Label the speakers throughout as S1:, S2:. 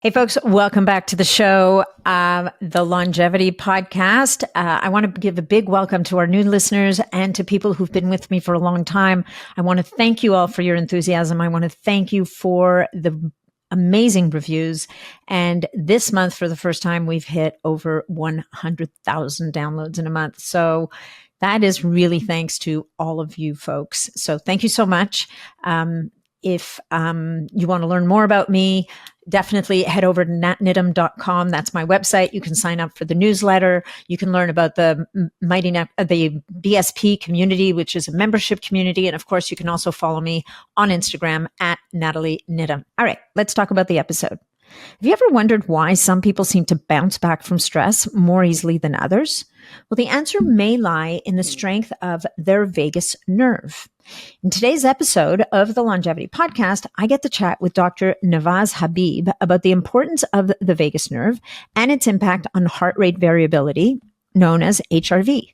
S1: Hey, folks, welcome back to the show, the Longevity Podcast. I want to give a big welcome to our new listeners and to people who've been with me for a long time. I want to thank you all for your enthusiasm. I want to thank you for the amazing reviews. And this month, for the first time, we've hit over 100,000 downloads in a month. So that is really thanks to all of you folks. So thank you so much. If you want to learn more about me, definitely head over to natnidham.com. That's my website. You can sign up for the newsletter. You can learn about the the BSP community, which is a membership community. And of course, you can also follow me on Instagram at Natalie Nidham. All right, let's talk about the episode. Have you ever wondered why some people seem to bounce back from stress more easily than others? Well, the answer may lie in the strength of their vagus nerve. In today's episode of the Longevity Podcast, I get to chat with Dr. Navaz Habib about the importance of the vagus nerve and its impact on heart rate variability, known as HRV.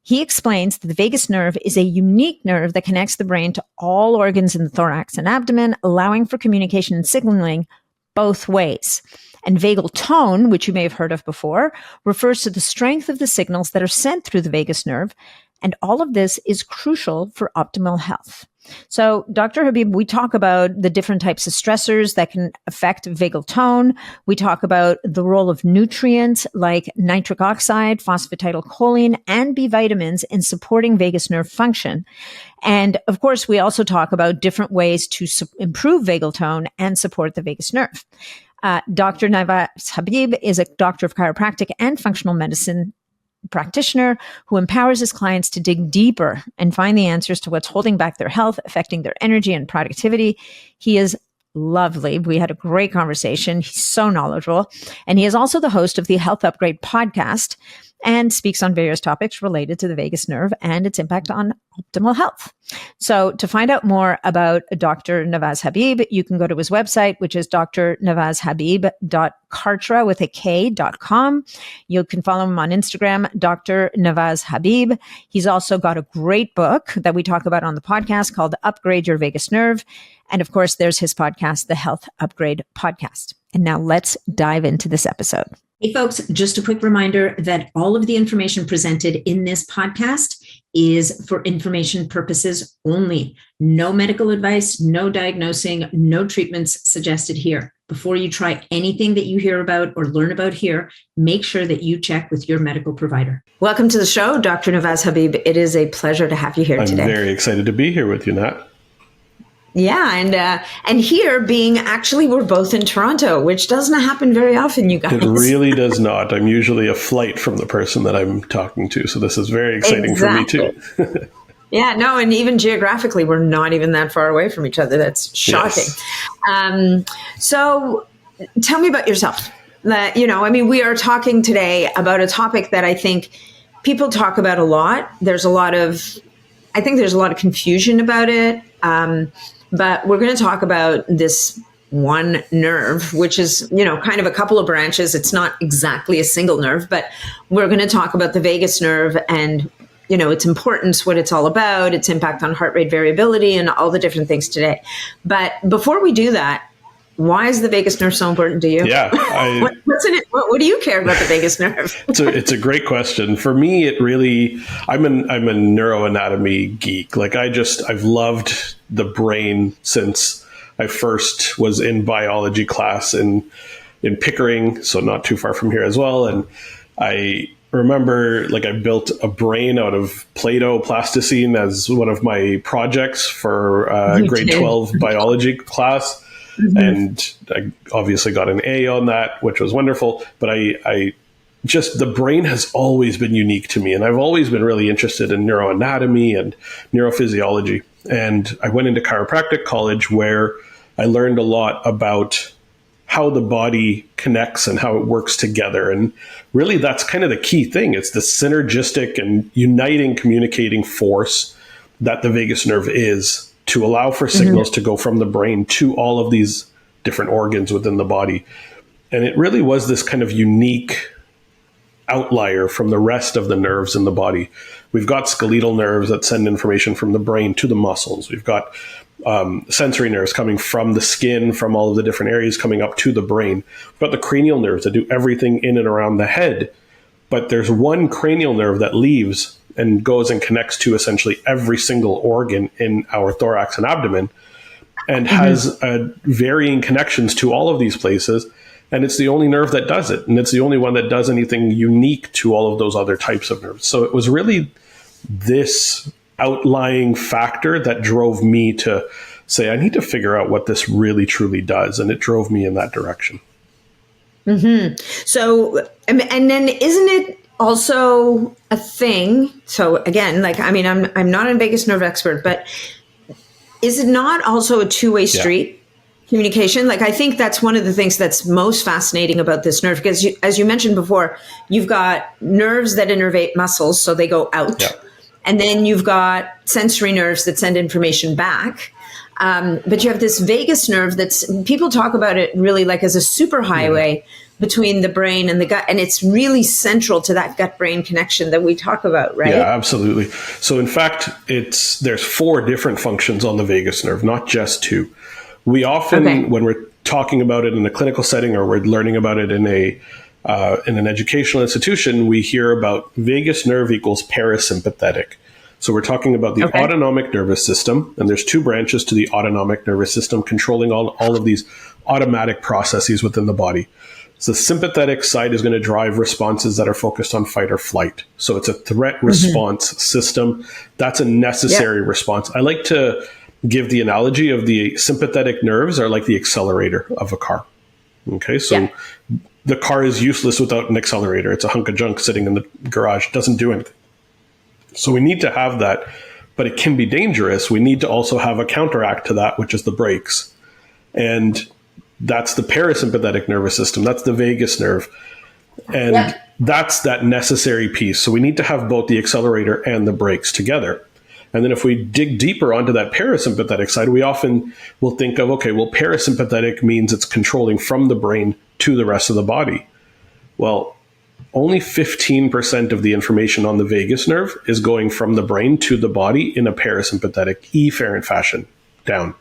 S1: He explains that the vagus nerve is a unique nerve that connects the brain to all organs in the thorax and abdomen, allowing for communication and signaling both ways. And vagal tone, which you may have heard of before, refers to the strength of the signals that are sent through the vagus nerve. And all of this is crucial for optimal health. So, Dr. Habib, we talk about the different types of stressors that can affect vagal tone. We talk about the role of nutrients like nitric oxide, phosphatidylcholine, and B vitamins in supporting vagus nerve function. And of course, we also talk about different ways to improve vagal tone and support the vagus nerve. Dr. Navaz Habib is a doctor of chiropractic and functional medicine practitioner who empowers his clients to dig deeper and find the answers to what's holding back their health, affecting their energy and productivity. He is lovely. We had a great conversation. He's so knowledgeable. And he is also the host of the Health Upgrade podcast and speaks on various topics related to the vagus nerve and its impact on optimal health. So to find out more about Dr. Navaz Habib, you can go to his website, which is drnavazhabib.kartra.com. You can follow him on Instagram, Dr. Navaz Habib. He's also got a great book that we talk about on the podcast called Upgrade Your Vagus Nerve. And of course, there's his podcast, the Health Upgrade Podcast. And now let's dive into this episode. Hey, folks, just a quick reminder that all of the information presented in this podcast is for information purposes only. No medical advice, no diagnosing, no treatments suggested here. Before you try anything that you hear about or learn about here, make sure that you check with your medical provider. Welcome to the show, Dr. Navaz Habib. It is a pleasure to have you here today.
S2: I'm very excited to be here with you, Nat.
S1: Yeah, and here being actually we're both in Toronto, which doesn't happen very often, you guys.
S2: It really does not. I'm usually a flight from the person that I'm talking to, so this is very exciting for me too.
S1: Yeah, no, and even geographically, we're not even that far away from each other. That's shocking. Yes. So tell me about yourself. We are talking today about a topic that I think people talk about a lot. There's a lot of confusion about it. But we're going to talk about this one nerve, which is, kind of a couple of branches. It's not exactly a single nerve, but we're going to talk about the vagus nerve and, its importance, what it's all about, its impact on heart rate variability and all the different things today. But before we do that, why is the vagus nerve so important to you?
S2: Yeah.
S1: What's in it? What do you care about the vagus nerve?
S2: It's a great question. For me, I'm a neuroanatomy geek. I've loved the brain since I first was in biology class in Pickering, so not too far from here as well. And I remember I built a brain out of Play-Doh plasticine as one of my projects for grade 12 biology class. Mm-hmm. And I obviously got an A on that, which was wonderful. But the brain has always been unique to me. And I've always been really interested in neuroanatomy and neurophysiology. And I went into chiropractic college where I learned a lot about how the body connects and how it works together. And really, that's kind of the key thing. It's the synergistic and uniting communicating force that the vagus nerve is, to allow for signals to go from the brain to all of these different organs within the body. And it really was this kind of unique outlier from the rest of the nerves in the body. We've got skeletal nerves that send information from the brain to the muscles. We've got sensory nerves coming from the skin, from all of the different areas coming up to the brain. We've got the cranial nerves that do everything in and around the head. But there's one cranial nerve that leaves and goes and connects to essentially every single organ in our thorax and abdomen, and has varying connections to all of these places. And it's the only nerve that does it. And it's the only one that does anything unique to all of those other types of nerves. So it was really this outlying factor that drove me to say, I need to figure out what this really truly does. And it drove me in that direction.
S1: So, and then isn't it also a thing? So again, like, I mean, I'm not a vagus nerve expert, but is it not also a two-way street communication? Like, I think that's one of the things that's most fascinating about this nerve, because as you mentioned before, you've got nerves that innervate muscles, so they go out. Yeah. And then you've got sensory nerves that send information back. But you have this vagus nerve people talk about it really like as a superhighway between the brain and the gut. And it's really central to that gut-brain connection that we talk about, right?
S2: Yeah, absolutely. So in fact, there's 4 different functions on the vagus nerve, not just 2. We often, when we're talking about it in a clinical setting, or we're learning about it in an educational institution, we hear about vagus nerve equals parasympathetic. So we're talking about the autonomic nervous system, and there's 2 branches to the autonomic nervous system controlling all of these automatic processes within the body. So the sympathetic side is going to drive responses that are focused on fight or flight. So it's a threat response system. That's a necessary response. I like to give the analogy of the sympathetic nerves are like the accelerator of a car. Okay, so the car is useless without an accelerator. It's a hunk of junk sitting in the garage. It doesn't do anything. So we need to have that, but it can be dangerous. We need to also have a counteract to that, which is the brakes. And that's the parasympathetic nervous system. That's the vagus nerve. And that's that necessary piece. So we need to have both the accelerator and the brakes together. And then if we dig deeper onto that parasympathetic side, we often will think of, okay, well, parasympathetic means it's controlling from the brain to the rest of the body. Well, only 15% of the information on the vagus nerve is going from the brain to the body in a parasympathetic efferent fashion down.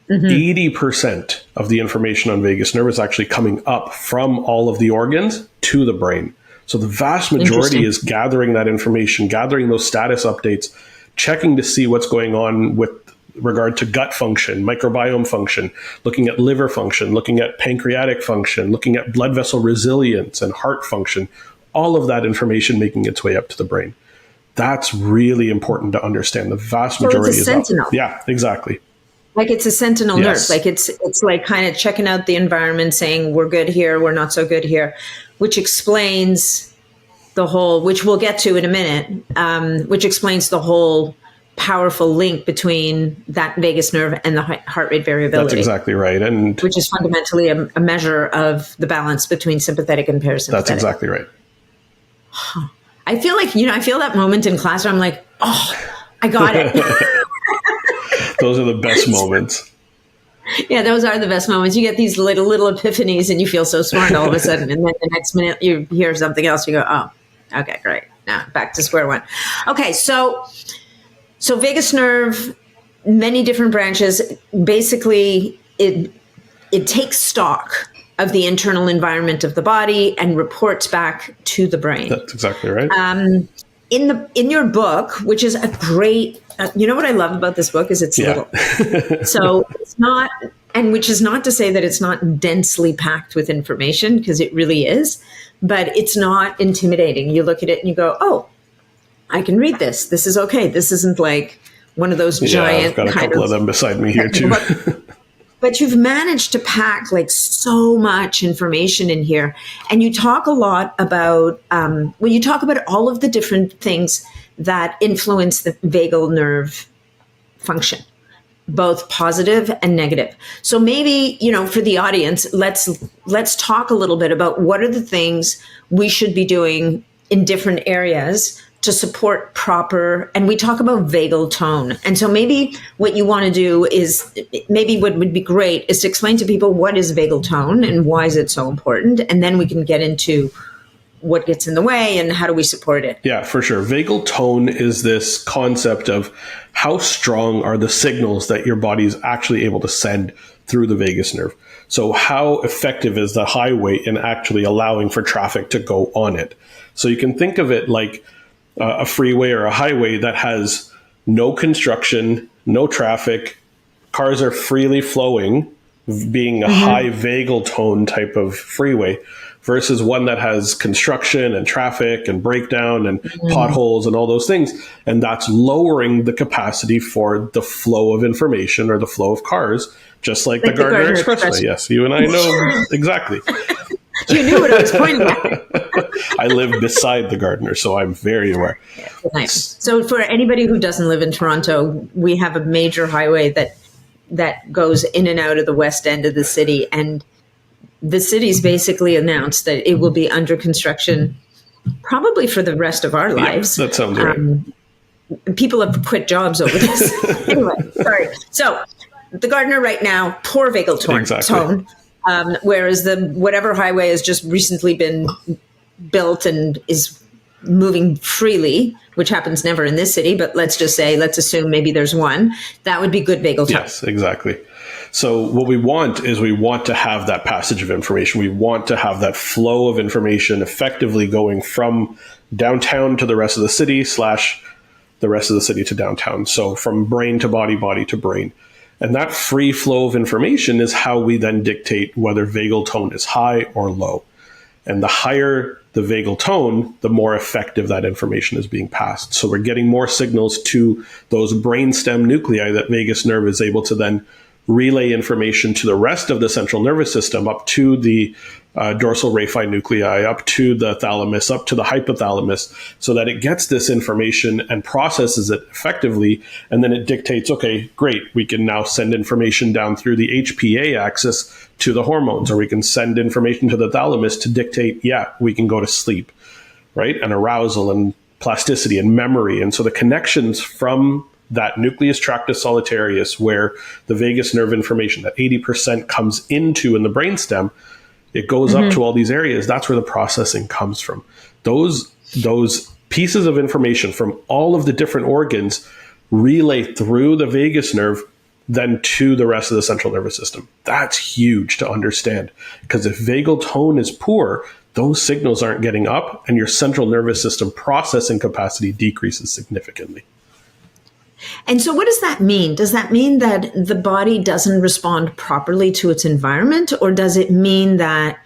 S2: 80% of the information on vagus nerve is actually coming up from all of the organs to the brain. So the vast majority is gathering that information, gathering those status updates, checking to see what's going on with regard to gut function, microbiome function, looking at liver function, looking at pancreatic function, looking at blood vessel resilience and heart function, all of that information making its way up to the brain. That's really important to understand. The vast majority is sentinel. Yeah, exactly.
S1: Like it's a sentinel nerve. Like it's like kind of checking out the environment, saying we're good here, we're not so good here, which explains the whole, which we'll get to in a minute, which explains the whole powerful link between that vagus nerve and the heart rate variability.
S2: That's exactly right. And
S1: which is fundamentally a measure of the balance between sympathetic and parasympathetic.
S2: That's exactly right.
S1: I feel like, I feel that moment in class where I'm like, oh, I got it.
S2: Those are the best moments.
S1: Yeah, those are the best moments. You get these little epiphanies and you feel so smart all of a sudden. And then the next minute you hear something else. You go, oh, okay, great. Now back to square one. Okay, so vagus nerve, many different branches. Basically, it takes stock of the internal environment of the body and reports back to the brain.
S2: That's exactly right.
S1: In your book, which is a great, you know what I love about this book is it's little. So it's not, and which is not to say that it's not densely packed with information, because it really is, but it's not intimidating. You look at it and you go, oh, I can read this. This is okay. This isn't like one of those giant.
S2: I've got a couple of them beside me here too.
S1: But you've managed to pack like so much information in here. And you talk a lot about, you talk about all of the different things that influence the vagal nerve function, both positive and negative. So maybe, for the audience, let's talk a little bit about what are the things we should be doing in different areas to support proper, and we talk about vagal tone. And so maybe what you want to do is, maybe what would be great is to explain to people what is vagal tone and why is it so important. And then we can get into what gets in the way and how do we support it?
S2: Yeah, for sure. Vagal tone is this concept of how strong are the signals that your body is actually able to send through the vagus nerve. So how effective is the highway in actually allowing for traffic to go on it? So you can think of it like a freeway or a highway that has no construction, no traffic, cars are freely flowing, being a high vagal tone type of freeway, versus one that has construction and traffic and breakdown and potholes and all those things. And that's lowering the capacity for the flow of information or the flow of cars, just like the Gardner Expressway. Yes, you and I know exactly.
S1: You knew what I was pointing at.
S2: I live beside the Gardner, so I'm very aware.
S1: Nice. So for anybody who doesn't live in Toronto, we have a major highway that goes in and out of the west end of the city. And the city's basically announced that it will be under construction probably for the rest of our lives.
S2: Yeah, that sounds right.
S1: People have quit jobs over this. Anyway, sorry. So the Gardner right now, poor vagal tone. Whereas the whatever highway has just recently been built and is moving freely, which happens never in this city, but let's assume maybe there's one, that would be good vagal tone.
S2: Yes, exactly. So what we want to have that passage of information. We want to have that flow of information effectively going from downtown to the rest of the city / the rest of the city to downtown. So from brain to body, body to brain. And that free flow of information is how we then dictate whether vagal tone is high or low. And the higher the vagal tone, the more effective that information is being passed. So we're getting more signals to those brainstem nuclei that vagus nerve is able to then relay information to the rest of the central nervous system, up to the dorsal raphe nuclei, up to the thalamus, up to the hypothalamus, so that it gets this information and processes it effectively. And then it dictates, okay, great, we can now send information down through the HPA axis to the hormones, or we can send information to the thalamus to dictate, yeah, we can go to sleep, right? And arousal and plasticity and memory. And so the connections from that nucleus tractus solitarius, where the vagus nerve information, that 80% comes into in the brainstem, it goes up to all these areas. That's where the processing comes from. Those pieces of information from all of the different organs relay through the vagus nerve then to the rest of the central nervous system. That's huge to understand, because if vagal tone is poor, those signals aren't getting up and your central nervous system processing capacity decreases significantly.
S1: And so what does that mean? Does that mean that the body doesn't respond properly to its environment? Or does it mean that,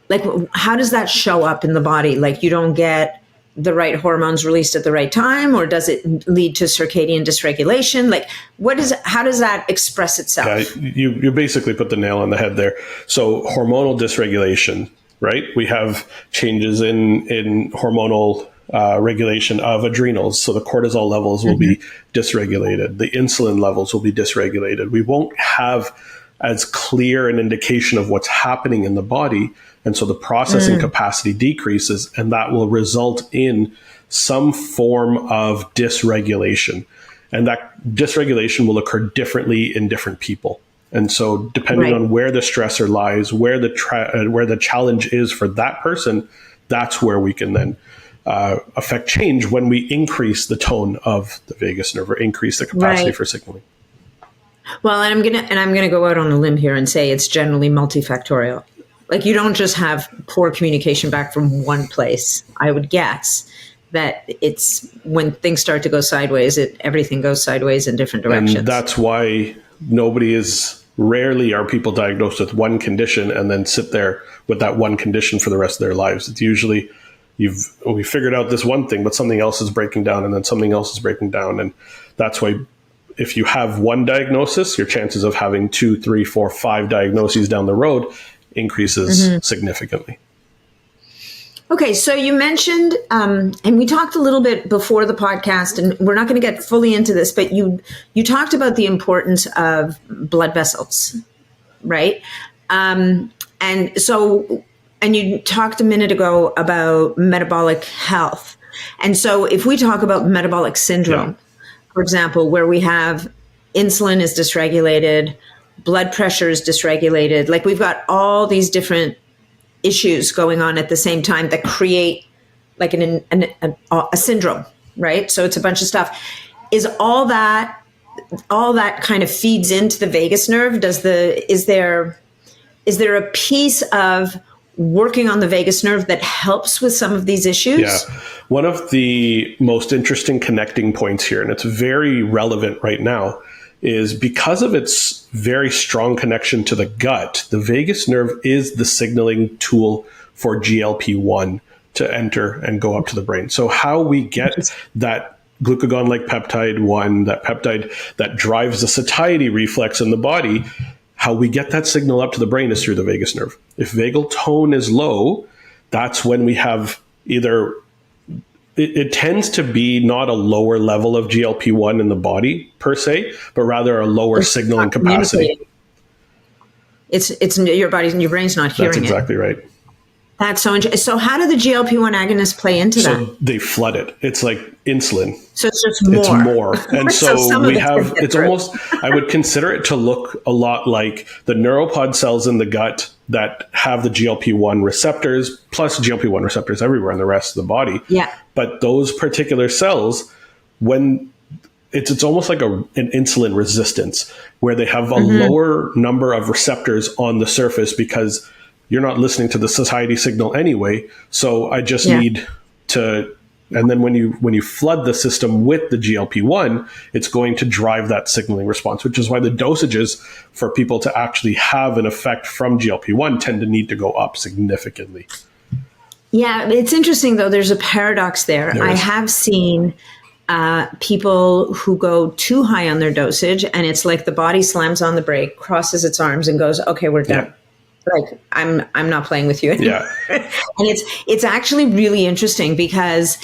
S1: like, how does that show up in the body? Like, you don't get the right hormones released at the right time? Or does it lead to circadian dysregulation? Like, how does that express itself?
S2: Yeah, you basically put the nail on the head there. So hormonal dysregulation, right? We have changes in hormonal regulation of adrenals. So the cortisol levels will be dysregulated. The insulin levels will be dysregulated. We won't have as clear an indication of what's happening in the body. And so the processing capacity decreases, and that will result in some form of dysregulation. And that dysregulation will occur differently in different people. And so depending on where the stressor lies, where the challenge is for that person, that's where we can then affect change when we increase the tone of the vagus nerve or increase the capacity for signaling.
S1: Well, and I'm gonna go out on a limb here and say it's generally multifactorial. Like, you don't just have poor communication back from one place. I would guess that it's when things start to go sideways, everything goes sideways in different directions.
S2: And that's why rarely are people diagnosed with one condition and then sit there with that one condition for the rest of their lives. It's usually we figured out this one thing, but something else is breaking down, and then something else is breaking down. And that's why if you have one diagnosis, your chances of having 2, 3, 4, 5 diagnoses down the road increases significantly.
S1: Okay, so you mentioned, and we talked a little bit before the podcast, and we're not going to get fully into this, but you talked about the importance of blood vessels, right? And you talked a minute ago about metabolic health. And so if we talk about metabolic syndrome, for example, where we have insulin is dysregulated, blood pressure is dysregulated, like we've got all these different issues going on at the same time that create like a syndrome, right? So it's a bunch of stuff. Is all that kind of feeds into the vagus nerve? Is there a piece of working on the vagus nerve that helps with some of these issues?
S2: Yeah. One of the most interesting connecting points here, and it's very relevant right now, is because of its very strong connection to the gut, the vagus nerve is the signaling tool for GLP-1 to enter and go up to the brain. So how we get that glucagon-like peptide 1, that peptide that drives the satiety reflex in the body, how we get that signal up to the brain is through the vagus nerve. If vagal tone is low, that's when we have either, it tends to be not a lower level of GLP-1 in the body per se, but rather a lower signaling capacity.
S1: It's your body's and your brain's not hearing it.
S2: That's exactly right.
S1: That's so interesting. So how do the GLP-1 agonists play into that?
S2: So they flood it. It's like insulin.
S1: So it's just more.
S2: It's more. And so we have, it's
S1: different.
S2: almost, I would consider it to look a lot like the neuropod cells in the gut that have the GLP-1 receptors, plus GLP-1 receptors everywhere in the rest of the body.
S1: Yeah.
S2: But those particular cells, when it's almost like an insulin resistance, where they have a lower number of receptors on the surface because you're not listening to the satiety signal anyway. So I just need to, and then when you flood the system with the GLP-1, it's going to drive that signaling response, which is why the dosages for people to actually have an effect from GLP-1 tend to need to go up significantly.
S1: Yeah, it's interesting though. There's a paradox there. I have seen people who go too high on their dosage, and it's like the body slams on the brake, crosses its arms, and goes, "Okay, we're done."
S2: Yeah.
S1: Like I'm not playing with you anymore. Yeah. And it's actually really interesting because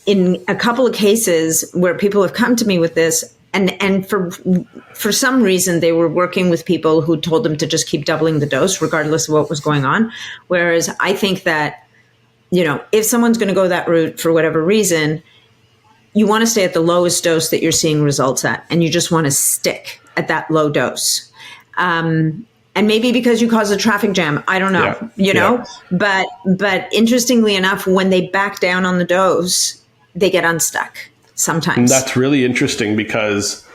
S1: in a couple of cases where people have come to me with this, and for some reason they were working with people who told them to just keep doubling the dose regardless of what was going on. Whereas I think that, if someone's going to go that route for whatever reason, you want to stay at the lowest dose that you're seeing results at, and you just want to stick at that low dose. And maybe because you cause a traffic jam, I don't know, know, but interestingly enough, when they back down on the dose, they get unstuck sometimes.
S2: And that's really interesting because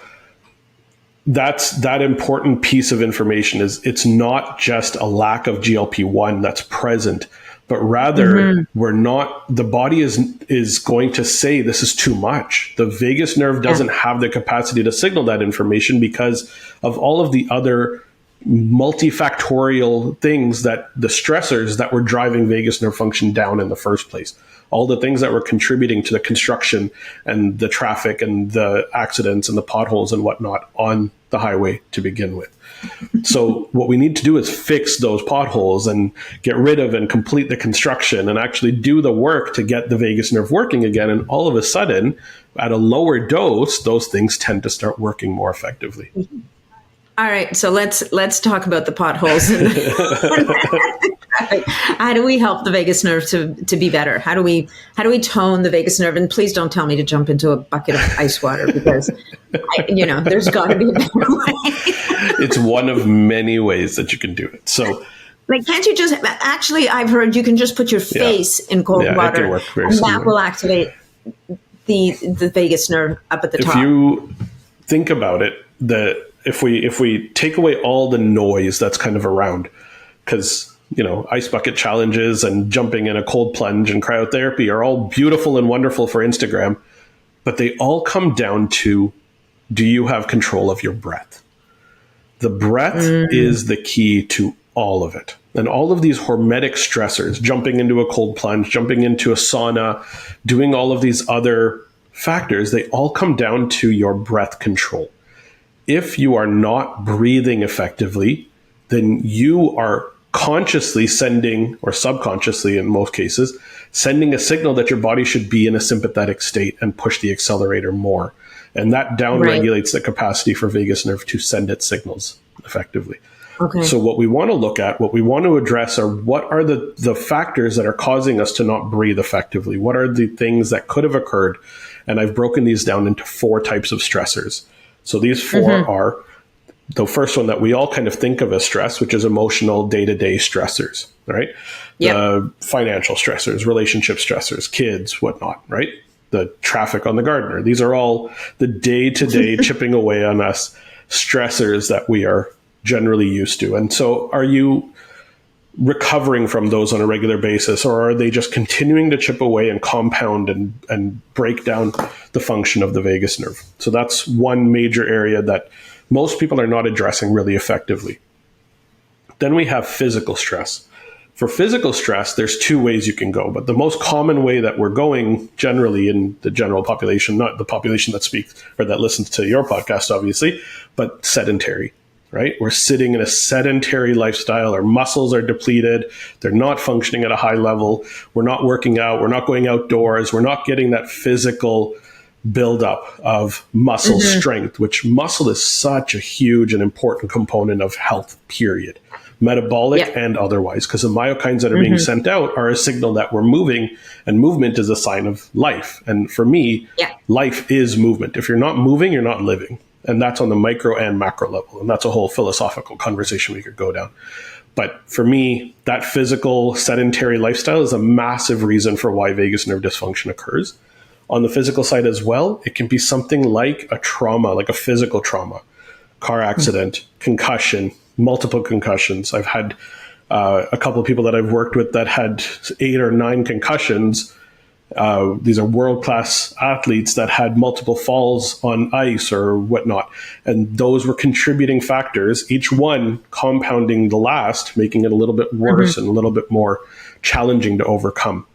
S2: that important piece of information is it's not just a lack of GLP-1 that's present, but rather the body is going to say this is too much. The vagus nerve doesn't have the capacity to signal that information because of all of the other multifactorial things, that the stressors that were driving vagus nerve function down in the first place, all the things that were contributing to the construction and the traffic and the accidents and the potholes and whatnot on the highway to begin with. So what we need to do is fix those potholes and get rid of and complete the construction and actually do the work to get the vagus nerve working again. And all of a sudden, at a lower dose, those things tend to start working more effectively.
S1: All right, so let's talk about the potholes. How do we help the vagus nerve to be better? How do we tone the vagus nerve? And please don't tell me to jump into a bucket of ice water because there's got to be a better way.
S2: It's one of many ways that you can do it. So, can't you just actually? I've heard you can just put your face in cold water, it can work very
S1: and
S2: similar.
S1: that will activate the vagus nerve up at the top.
S2: If you think about it, if we take away all the noise that's kind of around, because ice bucket challenges and jumping in a cold plunge and cryotherapy are all beautiful and wonderful for Instagram, but they all come down to, do you have control of your breath? The breath is the key to all of it. And all of these hormetic stressors, jumping into a cold plunge, jumping into a sauna, doing all of these other factors, they all come down to your breath control. If you are not breathing effectively, then you are consciously sending, or subconsciously in most cases, sending a signal that your body should be in a sympathetic state and push the accelerator more. And that downregulates the capacity for vagus nerve to send its signals effectively. Okay. So what we want to look at, what we want to address are what are the factors that are causing us to not breathe effectively? What are the things that could have occurred? And I've broken these down into 4 types of stressors. So these 4 are the first one that we all kind of think of as stress, which is emotional day-to-day stressors, right?
S1: Yep.
S2: The financial stressors, relationship stressors, kids, whatnot, right? The traffic on the gardener. These are all the day-to-day chipping away on us stressors that we are generally used to. And so are you recovering from those on a regular basis, or are they just continuing to chip away and compound and break down the function of the vagus nerve? So that's one major area that most people are not addressing really effectively. Then we have physical stress. For physical stress, there's two ways you can go, but the most common way that we're going generally in the general population, not the population that speaks or that listens to your podcast, obviously, but sedentary, right? We're sitting in a sedentary lifestyle. Our muscles are depleted. They're not functioning at a high level. We're not working out. We're not going outdoors. We're not getting that physical buildup of muscle strength, which muscle is such a huge and important component of health, period. Metabolic and otherwise, because the myokines that are being sent out are a signal that we're moving, and movement is a sign of life. And for me, life is movement. If you're not moving, you're not living. And that's on the micro and macro level. And that's a whole philosophical conversation we could go down. But for me, that physical sedentary lifestyle is a massive reason for why vagus nerve dysfunction occurs. On the physical side as well, it can be something like a trauma, like a physical trauma, car accident, concussion, multiple concussions. I've had a couple of people that I've worked with that had 8 or 9 concussions. These are world-class athletes that had multiple falls on ice or whatnot. And those were contributing factors, each one compounding the last, making it a little bit worse and a little bit more challenging to overcome.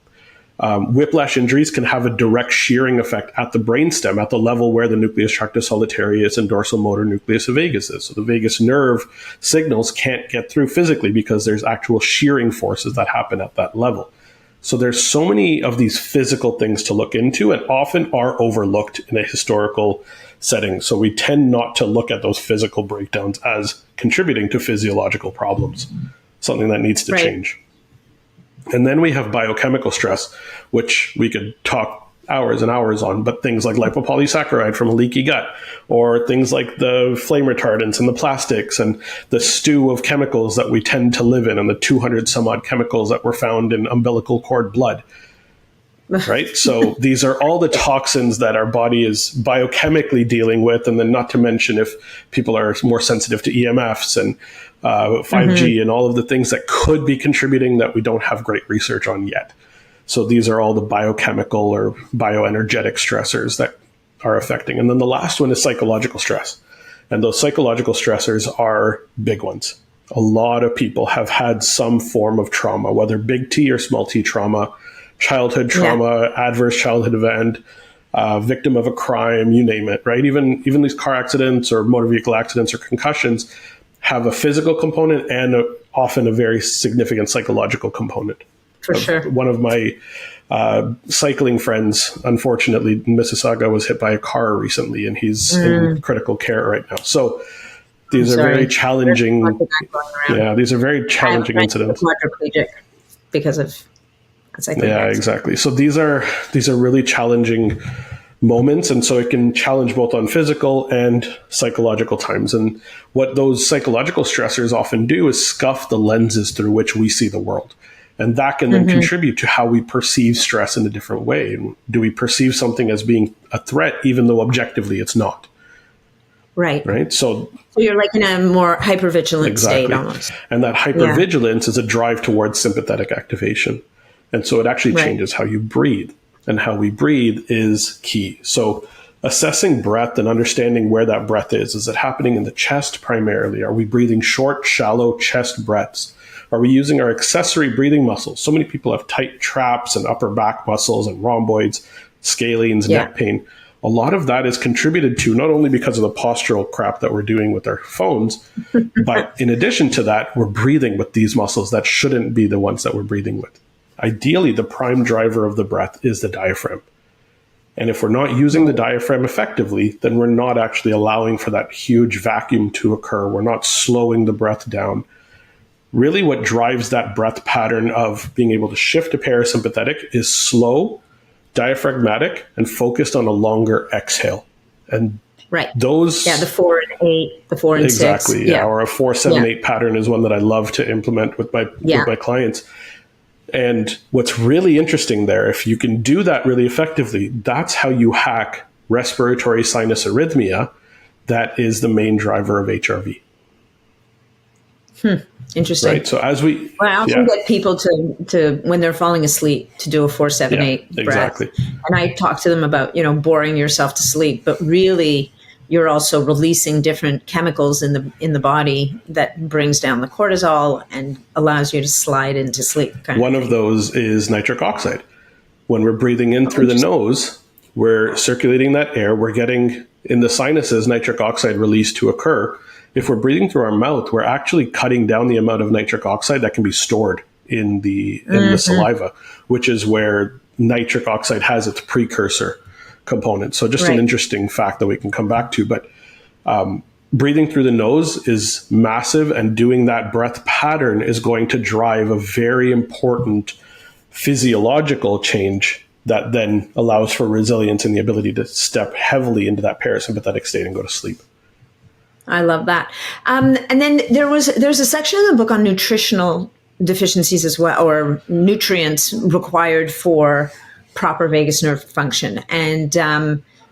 S2: Whiplash injuries can have a direct shearing effect at the brainstem, at the level where the nucleus tractus solitarius and dorsal motor nucleus of vagus is. So the vagus nerve signals can't get through physically because there's actual shearing forces that happen at that level. So there's so many of these physical things to look into, and often are overlooked in a historical setting. So we tend not to look at those physical breakdowns as contributing to physiological problems, something that needs to change. And then we have biochemical stress, which we could talk hours and hours on, but things like lipopolysaccharide from a leaky gut, or things like the flame retardants and the plastics and the stew of chemicals that we tend to live in, and the 200 some odd chemicals that were found in umbilical cord blood. Right? So these are all the toxins that our body is biochemically dealing with. And then not to mention if people are more sensitive to EMFs and 5G and all of the things that could be contributing that we don't have great research on yet. So these are all the biochemical or bioenergetic stressors that are affecting. And then the last one is psychological stress. And those psychological stressors are big ones. A lot of people have had some form of trauma, whether big T or small t trauma, childhood trauma, adverse childhood event, victim of a crime, you name it, right? Even these car accidents or motor vehicle accidents or concussions have a physical component and often a very significant psychological component.
S1: For sure.
S2: One of my cycling friends, unfortunately, in Mississauga, was hit by a car recently, and he's in critical care right now. So these are very challenging. Yeah, these are very challenging incidents.
S1: Quadriplegic because of cycling.
S2: Yeah, exactly. So these are really challenging moments, and so it can challenge both on physical and psychological times. And what those psychological stressors often do is scuff the lenses through which we see the world. And that can then contribute to how we perceive stress in a different way. And do we perceive something as being a threat, even though objectively it's not? Right. So
S1: you're like in a more hypervigilant state almost.
S2: And that hypervigilance is a drive towards sympathetic activation. And so it actually changes how you breathe. And how we breathe is key. So assessing breath and understanding where that breath is it happening in the chest primarily? Are we breathing short, shallow chest breaths? Are we using our accessory breathing muscles? So many people have tight traps and upper back muscles and rhomboids, scalenes, neck pain. A lot of that is contributed to not only because of the postural crap that we're doing with our phones, but in addition to that, we're breathing with these muscles that shouldn't be the ones that we're breathing with. Ideally, the prime driver of the breath is the diaphragm. And if we're not using the diaphragm effectively, then we're not actually allowing for that huge vacuum to occur. We're not slowing the breath down. Really what drives that breath pattern of being able to shift to parasympathetic is slow, diaphragmatic, and focused on a longer exhale. And
S1: Right.
S2: Those,
S1: the 4 and 8, the 4 and 6.
S2: exactly. Yeah. Or a 4-7-8 pattern is one that I love to implement with my clients. And what's really interesting there, if you can do that really effectively, that's how you hack respiratory sinus arrhythmia. That is the main driver of HRV.
S1: Interesting.
S2: Right. So as we,
S1: I often get people to when they're falling asleep to do a 4-7-8 breath.
S2: Exactly.
S1: And I talk to them about, boring yourself to sleep, but really you're also releasing different chemicals in the body that brings down the cortisol and allows you to slide into sleep.
S2: One of those is nitric oxide. When we're breathing in through the nose, we're circulating that air. We're getting in the sinuses nitric oxide release to occur. If we're breathing through our mouth, we're actually cutting down the amount of nitric oxide that can be stored in the saliva, which is where nitric oxide has its precursor component. So just an interesting fact that we can come back to. But breathing through the nose is massive, and doing that breath pattern is going to drive a very important physiological change that then allows for resilience and the ability to step heavily into that parasympathetic state and go to sleep.
S1: I love that. And then there's a section in the book on nutritional deficiencies as well, or nutrients required for proper vagus nerve function. And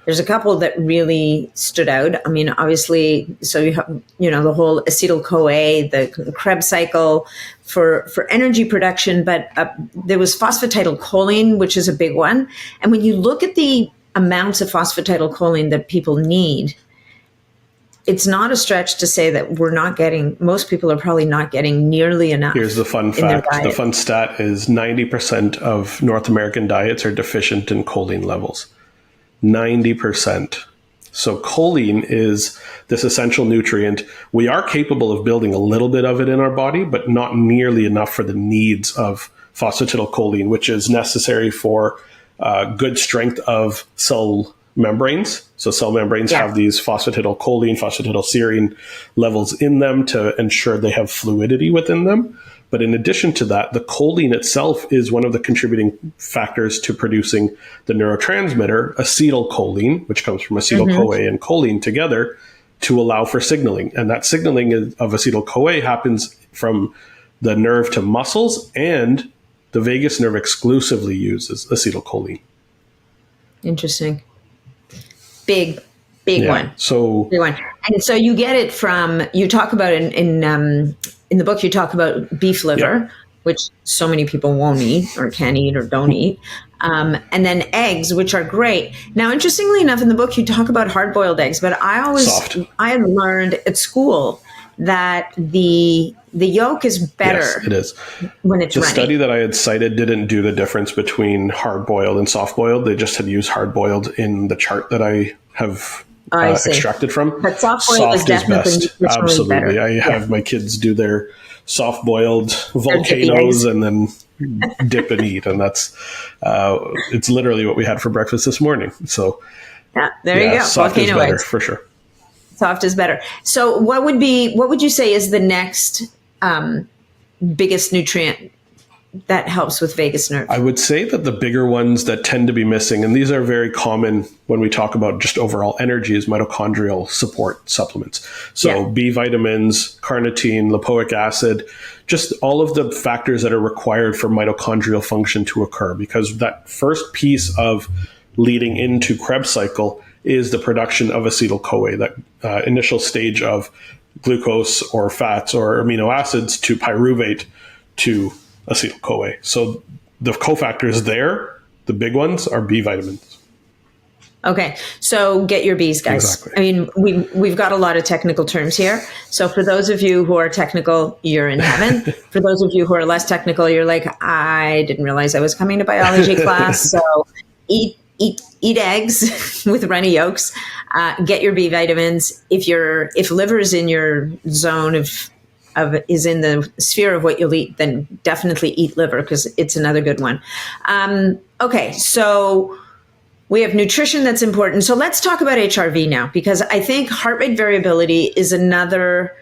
S1: there's a couple that really stood out. I mean, obviously, so you have, the whole acetyl-CoA, the Krebs cycle for energy production, but there was phosphatidylcholine, which is a big one. And when you look at the amounts of phosphatidylcholine that people need, it's not a stretch to say that most people are probably not getting nearly enough.
S2: Here's the fun fact. The fun stat is 90% of North American diets are deficient in choline levels. 90%. So choline is this essential nutrient. We are capable of building a little bit of it in our body, but not nearly enough for the needs of phosphatidylcholine, which is necessary for good strength of cell membranes. So cell membranes have these phosphatidylcholine, phosphatidylserine levels in them to ensure they have fluidity within them. But in addition to that, the choline itself is one of the contributing factors to producing the neurotransmitter acetylcholine, which comes from acetyl-CoA and choline together to allow for signaling. And that signaling of acetyl-CoA happens from the nerve to muscles, and the vagus nerve exclusively uses acetylcholine.
S1: Interesting. Big one.
S2: So
S1: big one. And so you get it from, you talk about in the book, you talk about beef liver, which so many people won't eat or can't eat or don't eat. And then eggs, which are great. Now, interestingly enough, in the book, you talk about hard-boiled eggs, but I had learned at school that the yolk is better.
S2: Yes, it is.
S1: When it's runny.
S2: The study that I had cited didn't do the difference between hard-boiled and soft-boiled. They just had used hard-boiled in the chart that I have extracted from.
S1: But soft-boiled is definitely
S2: best. Absolutely.
S1: Better.
S2: I have my kids do their soft-boiled volcanoes and then dip and eat. And that's, it's literally what we had for breakfast this morning. So
S1: there you go.
S2: Soft
S1: Volcano
S2: is better,
S1: eggs.
S2: for sure.
S1: Soft is better. So what would you say is the next biggest nutrient that helps with vagus nerve?
S2: I would say that the bigger ones that tend to be missing, and these are very common when we talk about just overall energy, is mitochondrial support supplements. So B vitamins, carnitine, lipoic acid, just all of the factors that are required for mitochondrial function to occur, because that first piece of leading into Krebs cycle is the production of acetyl-CoA, that initial stage of glucose or fats or amino acids to pyruvate to acetyl-CoA. So the cofactors there, the big ones, are B vitamins.
S1: Okay, so get your Bs, guys.
S2: Exactly.
S1: I mean, we've got a lot of technical terms here. So for those of you who are technical, you're in heaven. For those of you who are less technical, you're like, I didn't realize I was coming to biology class. So eat eggs with runny yolks. Get your B vitamins. If liver is in your zone is in the sphere of what you'll eat, then definitely eat liver, because it's another good one. Okay, so we have nutrition that's important. So let's talk about HRV now, because I think heart rate variability is another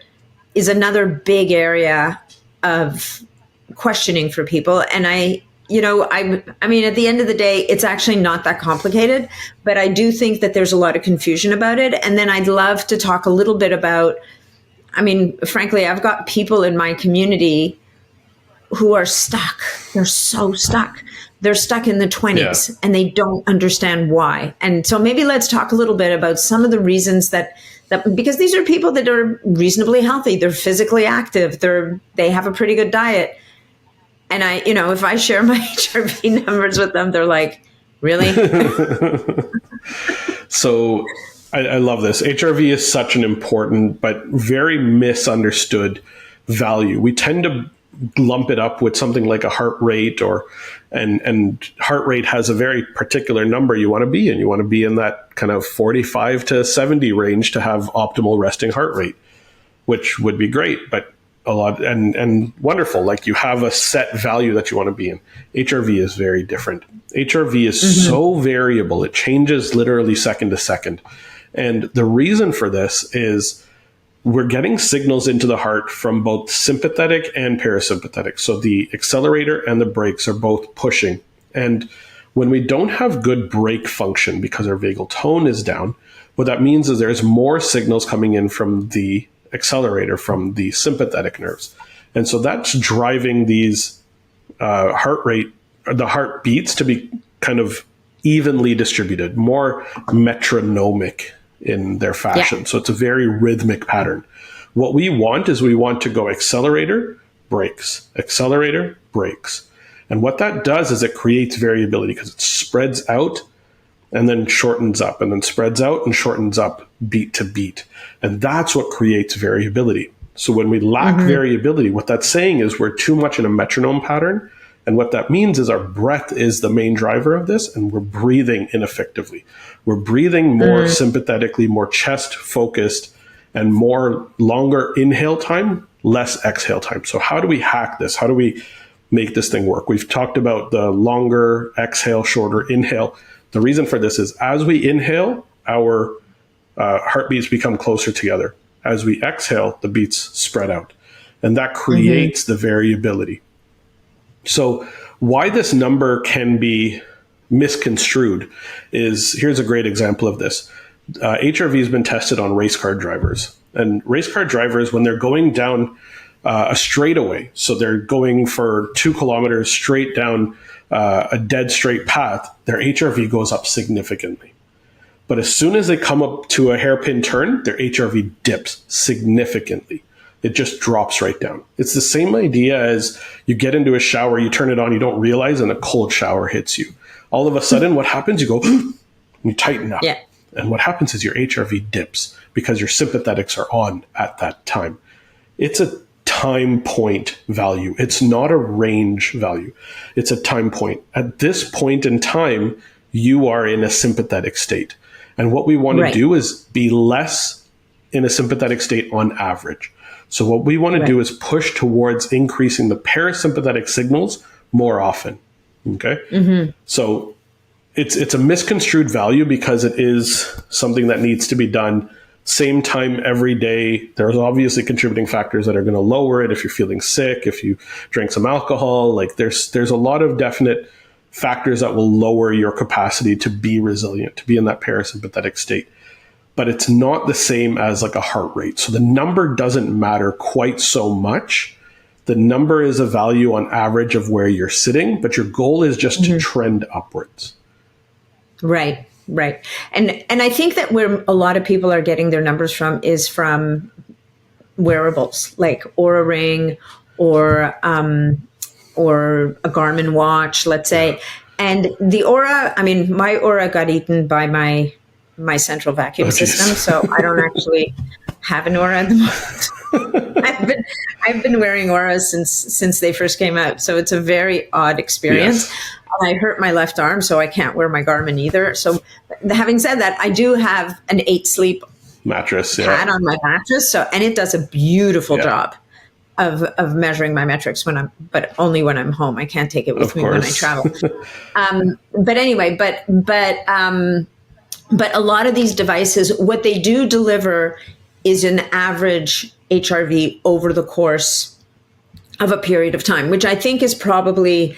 S1: big area of questioning for people. And I mean, at the end of the day, it's actually not that complicated, but I do think that there's a lot of confusion about it. And then I'd love to talk a little bit about, I mean, frankly, I've got people in my community who are stuck. They're so stuck. They're stuck in the 20s and they don't understand why. And so maybe let's talk a little bit about some of the reasons that because these are people that are reasonably healthy. They're physically active. They have a pretty good diet. And if I share my HRV numbers with them, they're like, really?
S2: So I love this. HRV is such an important but very misunderstood value. We tend to lump it up with something like a heart rate and heart rate has a very particular number you want to be in. You want to be in that kind of 45 to 70 range to have optimal resting heart rate, which would be great, but a lot and wonderful. Like you have a set value that you want to be in. HRV is very different. HRV is so variable. It changes literally second to second. And the reason for this is we're getting signals into the heart from both sympathetic and parasympathetic. So the accelerator and the brakes are both pushing. And when we don't have good brake function because our vagal tone is down, what that means is there's more signals coming in from the accelerator, from the sympathetic nerves. And so that's driving these the heartbeats to be kind of evenly distributed, more metronomic in their fashion. Yeah. So it's a very rhythmic pattern. What we want is we want to go accelerator, brakes, accelerator, brakes. And what that does is it creates variability because it spreads out and then shortens up and then spreads out and shortens up beat to beat. And that's what creates variability. So when we lack variability, what that's saying is we're too much in a metronome pattern. And what that means is our breath is the main driver of this, and we're breathing ineffectively. We're breathing more sympathetically, more chest focused, and more longer inhale time, less exhale time. So how do we hack this? How do we make this thing work? We've talked about the longer exhale, shorter inhale. The reason for this is as we inhale, our heartbeats become closer together. As we exhale, the beats spread out. And that creates the variability. So why this number can be misconstrued is, here's a great example of this. HRV has been tested on race car drivers. And race car drivers, when they're going down a straightaway, so they're going for 2 kilometers straight down a dead straight path, their HRV goes up significantly. But as soon as they come up to a hairpin turn, their HRV dips significantly. It just drops right down. It's the same idea as you get into a shower, you turn it on, you don't realize, and a cold shower hits you. All of a sudden, what happens? You go, and you tighten up. Yeah. And what happens is your HRV dips because your sympathetics are on at that time. It's a time point value. It's not a range value. It's a time point. At this point in time, you are in a sympathetic state. And what we want to do is be less in a sympathetic state on average. So what we want to do is push towards increasing the parasympathetic signals more often. Okay. So it's a misconstrued value because it is something that needs to be done same time every day. There's obviously contributing factors that are going to lower it. If you're feeling sick, if you drink some alcohol, like there's a lot of definite factors that will lower your capacity to be resilient, to be in that parasympathetic state. But it's not the same as like a heart rate. So the number doesn't matter quite so much. The number is a value on average of where you're sitting, but your goal is just to trend upwards. Right.
S1: And I think that where a lot of people are getting their numbers from is from wearables like Oura Ring or a Garmin watch, let's say. And the Oura, I mean, my Oura got eaten by my central vacuum system, so I don't actually have an Oura at the moment. I've been wearing Ouras since they first came out, so it's a very odd experience. Yes. I hurt my left arm, so I can't wear my Garmin either. So, having said that, I do have an 8 Sleep
S2: mattress
S1: pad on my mattress, and it does a beautiful job of measuring my metrics but only when I'm home. I can't take it with me when I travel. But anyway, but a lot of these devices, what they do deliver is an average HRV over the course of a period of time, which I think is probably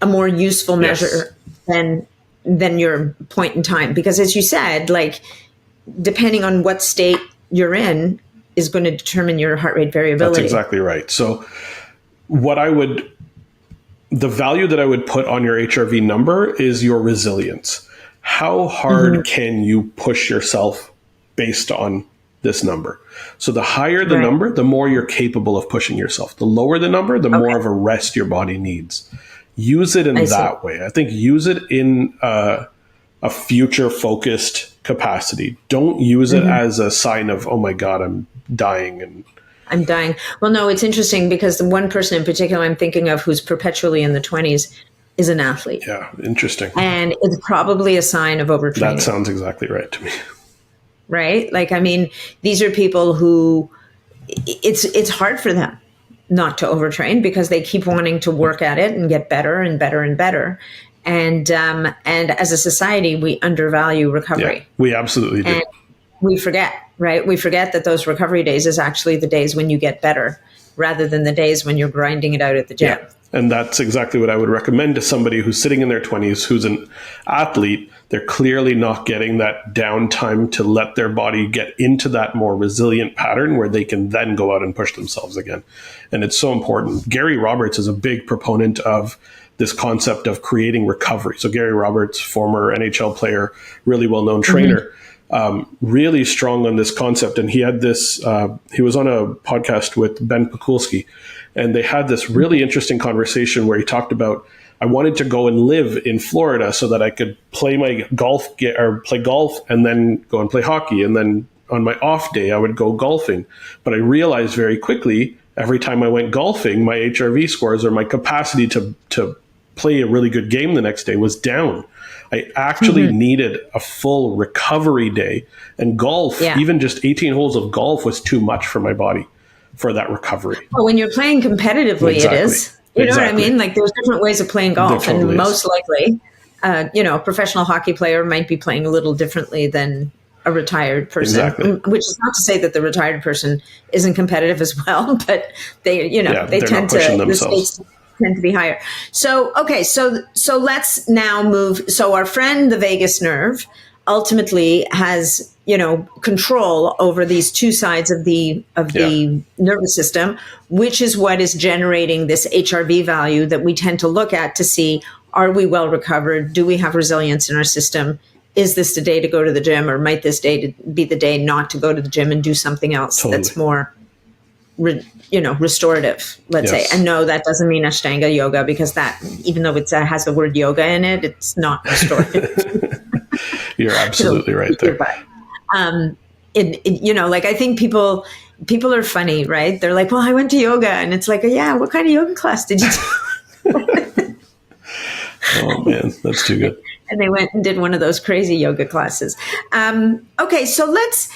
S3: a more useful measure than your point in time. Because as you said, like, depending on what state you're in is going to determine your heart rate variability.
S2: That's exactly right. So the value that I would put on your HRV number is your resilience. How hard can you push yourself based on this number? So the higher the number, the more you're capable of pushing yourself. The lower the number, the more of a rest your body needs. Use it in that way. I think use it in a future focused capacity. Don't use it as a sign of, oh my God, I'm dying.
S3: Well, no, it's interesting because the one person in particular I'm thinking of who's perpetually in the 20s is an athlete.
S2: Yeah, interesting.
S3: And it's probably a sign of overtraining.
S2: That sounds exactly right to me.
S3: Right? Like, I mean, these are people who it's hard for them not to overtrain because they keep wanting to work at it and get better and better and better. And as a society, we undervalue recovery.
S2: Yeah, we absolutely do.
S3: And we forget, right? We forget that those recovery days is actually the days when you get better rather than the days when you're grinding it out at the gym.
S2: Yeah. And that's exactly what I would recommend to somebody who's sitting in their 20s, who's an athlete. They're clearly not getting that downtime to let their body get into that more resilient pattern where they can then go out and push themselves again. And it's so important. Gary Roberts is a big proponent of this concept of creating recovery. So Gary Roberts, former NHL player, really well-known trainer, really strong on this concept. And he had this, he was on a podcast with Ben Pakulski, and they had this really interesting conversation where he talked about, I wanted to go and live in Florida so that I could play my play golf and then go and play hockey. And then on my off day, I would go golfing. But I realized very quickly, every time I went golfing, my HRV scores or my capacity to play a really good game the next day was down. I actually needed a full recovery day, and golf, even just 18 holes of golf was too much for my body for that recovery.
S3: Well, when you're playing competitively, it is. You know what I mean? Like, there's different ways of playing golf, and most likely, a professional hockey player might be playing a little differently than a retired person, which is not to say that the retired person isn't competitive as well, but they tend to be higher. So, okay. So let's now move. So our friend, the vagus nerve, ultimately has, control over these two sides of the nervous system, which is what is generating this HRV value that we tend to look at to see, are we well recovered? Do we have resilience in our system? Is this the day to go to the gym, or might this day be the day not to go to the gym and do something else that's more restorative, let's say. And no, that doesn't mean Ashtanga yoga, because that, even though it has the word yoga in it, it's not restorative.
S2: You're absolutely right there.
S3: I think people are funny, right? They're like, well, I went to yoga, and it's like, yeah, what kind of yoga class did you do?
S2: Oh man, that's too good.
S3: And they went and did one of those crazy yoga classes. Okay, so let's.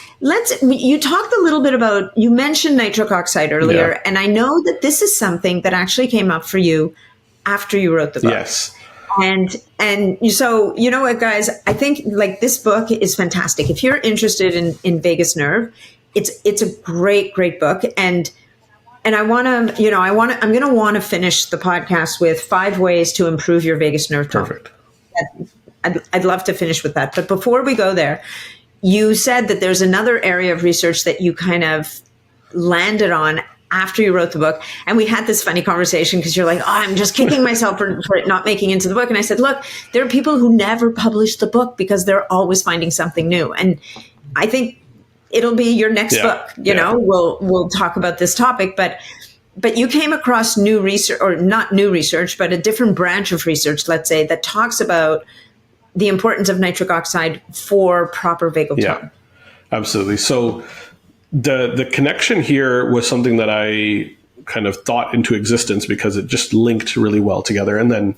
S3: You talked a little bit about. You mentioned nitric oxide earlier, and I know that this is something that actually came up for you after you wrote the book.
S2: Yes.
S3: And so, you know what, guys? I think like this book is fantastic. If you're interested in vagus nerve, it's a great book. And I'm going to want to finish the podcast with 5 ways to improve your vagus nerve tone.
S2: Perfect.
S3: I'd love to finish with that. But before we go there, you said that there's another area of research that you kind of landed on after you wrote the book. And we had this funny conversation because you're like, oh, I'm just kicking myself for it not making into the book. And I said, look, there are people who never publish the book because they're always finding something new. And I think it'll be your next book. You know, we'll talk about this topic, but you came across new research, or not new research, but a different branch of research, let's say, that talks about the importance of nitric oxide for proper vagal tone.
S2: Yeah, absolutely. So the connection here was something that I kind of thought into existence because it just linked really well together, and then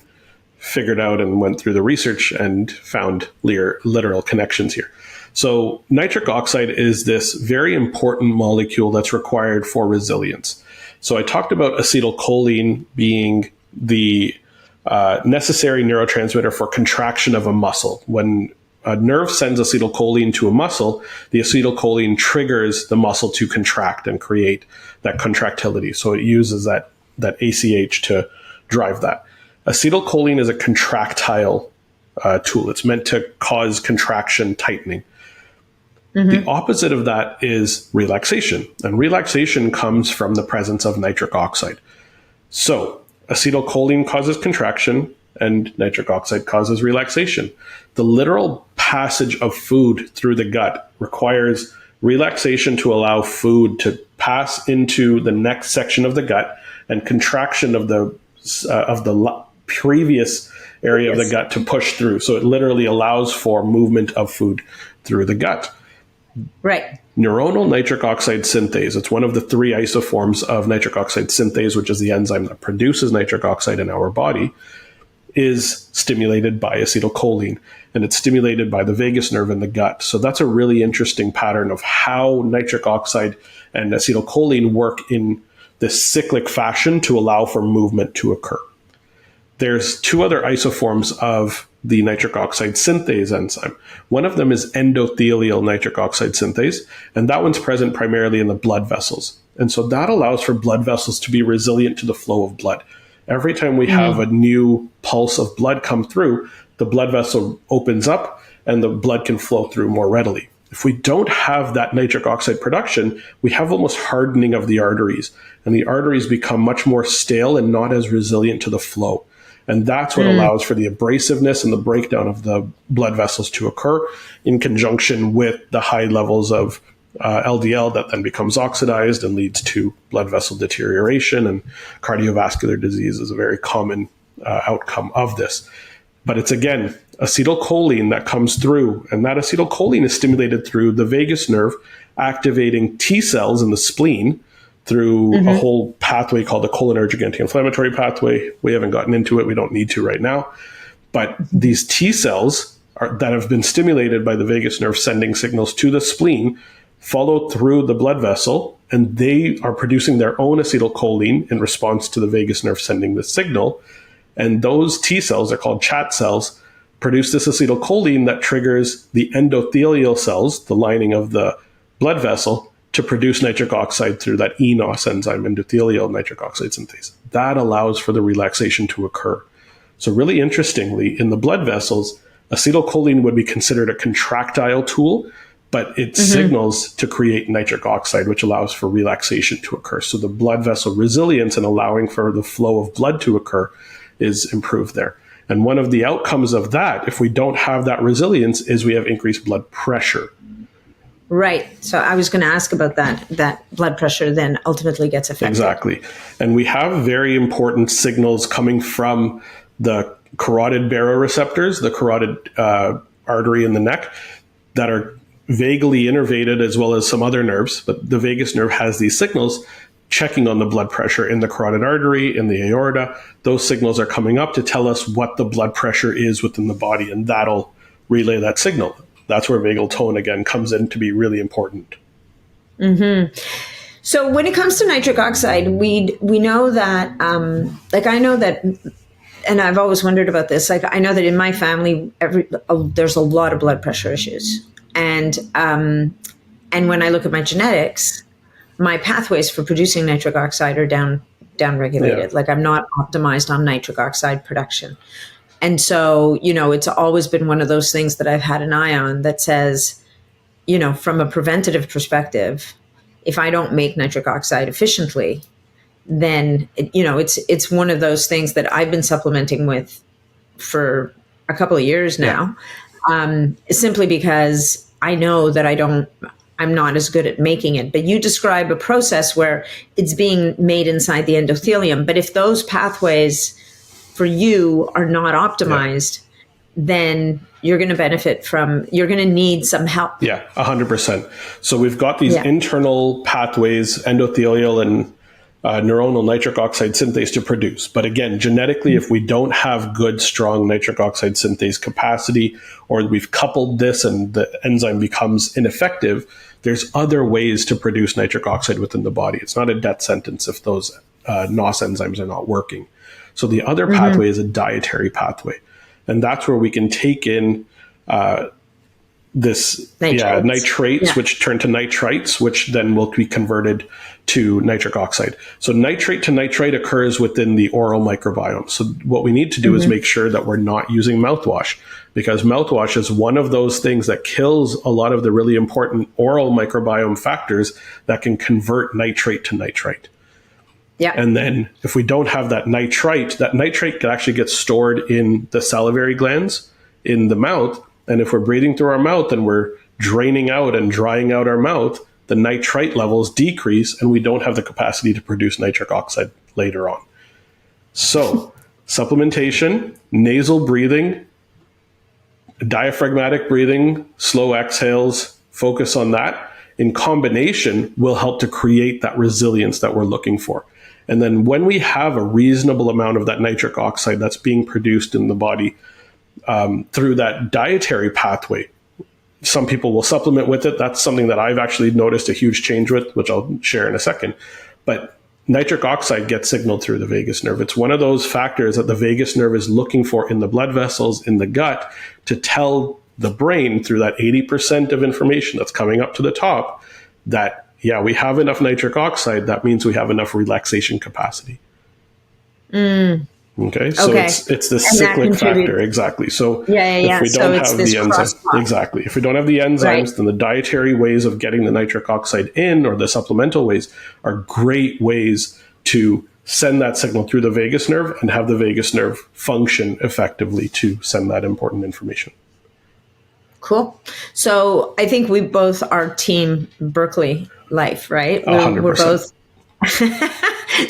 S2: figured out and went through the research and found literal connections here. So nitric oxide is this very important molecule that's required for resilience. So I talked about acetylcholine being the necessary neurotransmitter for contraction of a muscle. When a nerve sends acetylcholine to a muscle, the acetylcholine triggers the muscle to contract and create that contractility. So it uses that ACH to drive that. Acetylcholine is a contractile tool. It's meant to cause contraction, tightening. The opposite of that is relaxation. And relaxation comes from the presence of nitric oxide. So acetylcholine causes contraction and nitric oxide causes relaxation. The literal passage of food through the gut requires relaxation to allow food to pass into the next section of the gut, and contraction of the previous area of the gut to push through. So it literally allows for movement of food through the gut.
S3: Right.
S2: Neuronal nitric oxide synthase, it's one of the 3 isoforms of nitric oxide synthase, which is the enzyme that produces nitric oxide in our body, is stimulated by acetylcholine, and it's stimulated by the vagus nerve in the gut. So that's a really interesting pattern of how nitric oxide and acetylcholine work in this cyclic fashion to allow for movement to occur. There's 2 other isoforms of the nitric oxide synthase enzyme. One of them is endothelial nitric oxide synthase, and that one's present primarily in the blood vessels. And so that allows for blood vessels to be resilient to the flow of blood. Every time we have a new pulse of blood come through, the blood vessel opens up and the blood can flow through more readily. If we don't have that nitric oxide production, we have almost hardening of the arteries, and the arteries become much more stale and not as resilient to the flow. And that's what allows for the abrasiveness and the breakdown of the blood vessels to occur, in conjunction with the high levels of LDL that then becomes oxidized and leads to blood vessel deterioration, and cardiovascular disease is a very common outcome of this. But it's, again, acetylcholine that comes through, and that acetylcholine is stimulated through the vagus nerve, activating T cells in the spleen through a whole pathway called the cholinergic anti-inflammatory pathway. We haven't gotten into it. We don't need to right now. But these T cells that have been stimulated by the vagus nerve sending signals to the spleen follow through the blood vessel, and they are producing their own acetylcholine in response to the vagus nerve sending the signal. And those T cells are called chat cells, produce this acetylcholine that triggers the endothelial cells, the lining of the blood vessel, to produce nitric oxide through that eNOS enzyme, endothelial nitric oxide synthase. That allows for the relaxation to occur. So really interestingly, in the blood vessels, acetylcholine would be considered a contractile tool, but it signals to create nitric oxide, which allows for relaxation to occur. So the blood vessel resilience and allowing for the flow of blood to occur is improved there. And one of the outcomes of that, if we don't have that resilience, is we have increased blood pressure.
S3: Right. So I was going to ask about that blood pressure then ultimately gets affected.
S2: Exactly. And we have very important signals coming from the carotid baroreceptors, the carotid artery in the neck, that are vaguely innervated, as well as some other nerves. But the vagus nerve has these signals checking on the blood pressure in the carotid artery, in the aorta. Those signals are coming up to tell us what the blood pressure is within the body, and that'll relay that signal. That's where vagal tone, again, comes in to be really important.
S3: So when it comes to nitric oxide, we know that, I know that, and I've always wondered about this, I know that in my family, there's a lot of blood pressure issues. And when I look at my genetics, my pathways for producing nitric oxide are down-regulated.
S2: Yeah.
S3: I'm not optimized on nitric oxide production. And so, it's always been one of those things that I've had an eye on that says, from a preventative perspective, if I don't make nitric oxide efficiently, then, it's one of those things that I've been supplementing with for a couple of years now, simply because I know that I'm not as good at making it. But you describe a process where it's being made inside the endothelium. But if those pathways for you are not optimized, then you're going to you're going to need some help.
S2: Yeah, 100%. So we've got these internal pathways, endothelial and neuronal nitric oxide synthase to produce. But again, genetically, if we don't have good, strong nitric oxide synthase capacity, or we've coupled this and the enzyme becomes ineffective, there's other ways to produce nitric oxide within the body. It's not a death sentence if those NOS enzymes are not working. So the other pathway is a dietary pathway. And that's where we can take in nitrates, which turn to nitrites, which then will be converted to nitric oxide. So nitrate to nitrite occurs within the oral microbiome. So what we need to do is make sure that we're not using mouthwash, because mouthwash is one of those things that kills a lot of the really important oral microbiome factors that can convert nitrate to nitrite.
S3: Yeah.
S2: And then if we don't have that nitrite can actually get stored in the salivary glands in the mouth. And if we're breathing through our mouth and we're draining out and drying out our mouth, the nitrite levels decrease and we don't have the capacity to produce nitric oxide later on. So supplementation, nasal breathing, diaphragmatic breathing, slow exhales, focus on that in combination will help to create that resilience that we're looking for. And then when we have a reasonable amount of that nitric oxide that's being produced in the body through that dietary pathway, some people will supplement with it. That's something that I've actually noticed a huge change with, which I'll share in a second. But nitric oxide gets signaled through the vagus nerve. It's one of those factors that the vagus nerve is looking for in the blood vessels in the gut to tell the brain through that 80% of information that's coming up to the top that, yeah, we have enough nitric oxide. That means we have enough relaxation capacity. Okay, so it's the cyclic factor, exactly. So if we don't have the enzymes, if we don't have the enzymes, then the dietary ways of getting the nitric oxide in, or the supplemental ways, are great ways to send that signal through the vagus nerve and have the vagus nerve function effectively to send that important information.
S3: Cool. So I think we both are team Berkeley Life, right?
S2: 100%.
S3: We're both.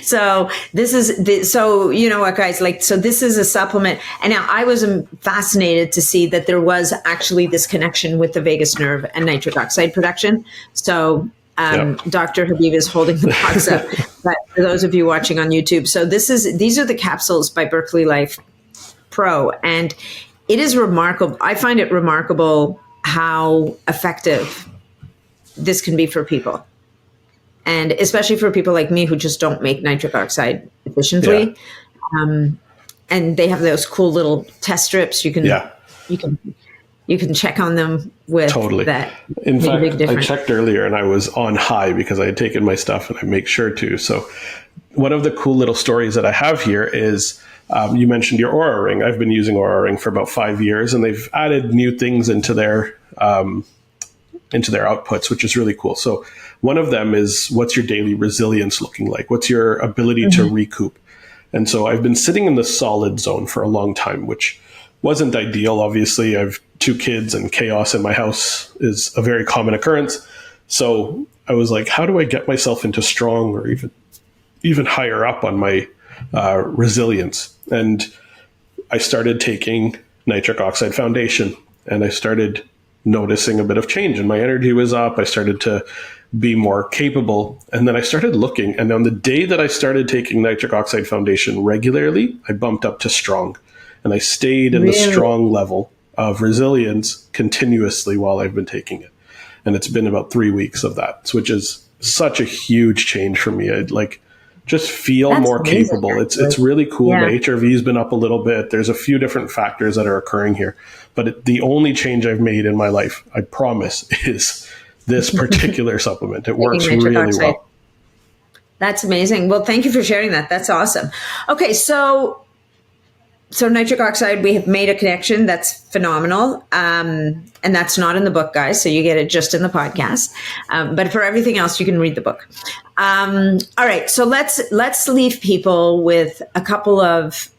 S3: So this is so you know what, guys, like, so this is a supplement. And now I was fascinated to see that there was actually this connection with the vagus nerve and nitric oxide production. So Dr. Habib is holding the box up, but for those of you watching on YouTube, so these are the capsules by Berkeley Life Pro, and it is remarkable. I find it remarkable how effective this can be for people. And especially for people like me who just don't make nitric oxide efficiently. And they have those cool little test strips. You can check on them with that.
S2: In fact, I checked earlier and I was on high because I had taken my stuff, and I make sure to. So one of the cool little stories that I have here is you mentioned your Oura Ring. I've been using Oura Ring for about 5 years, and they've added new things into their outputs, which is really cool. So one of them is, what's your daily resilience looking like? What's your ability to recoup? And so I've been sitting in the solid zone for a long time, which wasn't ideal. Obviously, I have 2 kids and chaos in my house is a very common occurrence. So I was like, how do I get myself into strong or even higher up on my resilience? And I started taking nitric oxide foundation, and I started noticing a bit of change, and my energy was up. I started to be more capable. And then I started looking, and on the day that I started taking nitric oxide foundation regularly, I bumped up to strong, and I stayed in the strong level of resilience continuously while I've been taking it. And it's been about 3 weeks of that, which is such a huge change for me. I'd just feel more capable. It's really cool. My HRV's been up a little bit. There's a few different factors that are occurring here, but the only change I've made in my life, I promise, is this particular supplement. It works really well.
S3: That's amazing. Well, thank you for sharing that. That's awesome. Okay, so nitric oxide, we have made a connection. That's phenomenal. And that's not in the book, guys. So you get it just in the podcast. But for everything else, you can read the book. All right. So let's leave people with a couple of,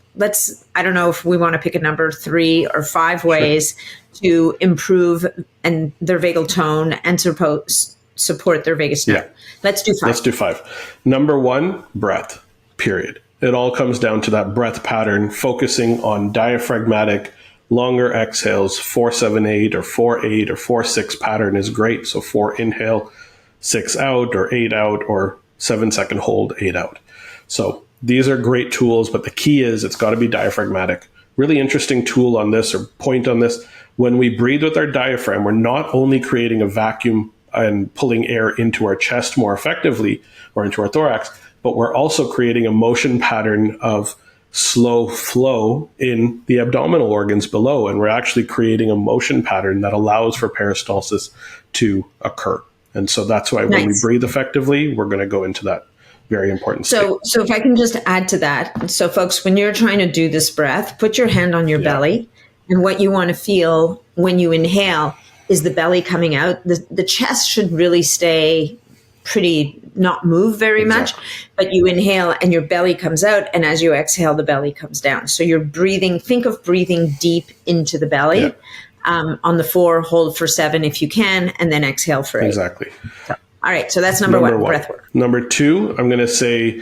S3: I don't know if we want to pick a number, 3 or 5 ways to improve their vagal tone and support their vagus nerve. Let's do 5.
S2: Let's do 5. Number 1, breath, period. It all comes down to that breath pattern, focusing on diaphragmatic, longer exhales. 4-7-8 or 4-8 or 4-6 pattern is great. So 4 inhale, 6 out, or 8 out, or 7-second hold, 8 out. So these are great tools, but the key is it's got to be diaphragmatic. Really interesting tool on this, or point on this. When we breathe with our diaphragm, we're not only creating a vacuum and pulling air into our chest more effectively or into our thorax, but we're also creating a motion pattern of slow flow in the abdominal organs below. And we're actually creating a motion pattern that allows for peristalsis to occur. And so that's why when we breathe effectively, we're going to go into that very important state.
S3: So if I can just add to that. So folks, when you're trying to do this breath, put your hand on your belly. And what you want to feel when you inhale is the belly coming out. The chest should really stay pretty, not move very much, but you inhale and your belly comes out. And as you exhale, the belly comes down. So you're breathing, think of breathing deep into the belly. On the 4, hold for 7 if you can, and then exhale for 8.
S2: Exactly.
S3: So, all right. So that's number 1, breath work.
S2: Number 2, I'm going to say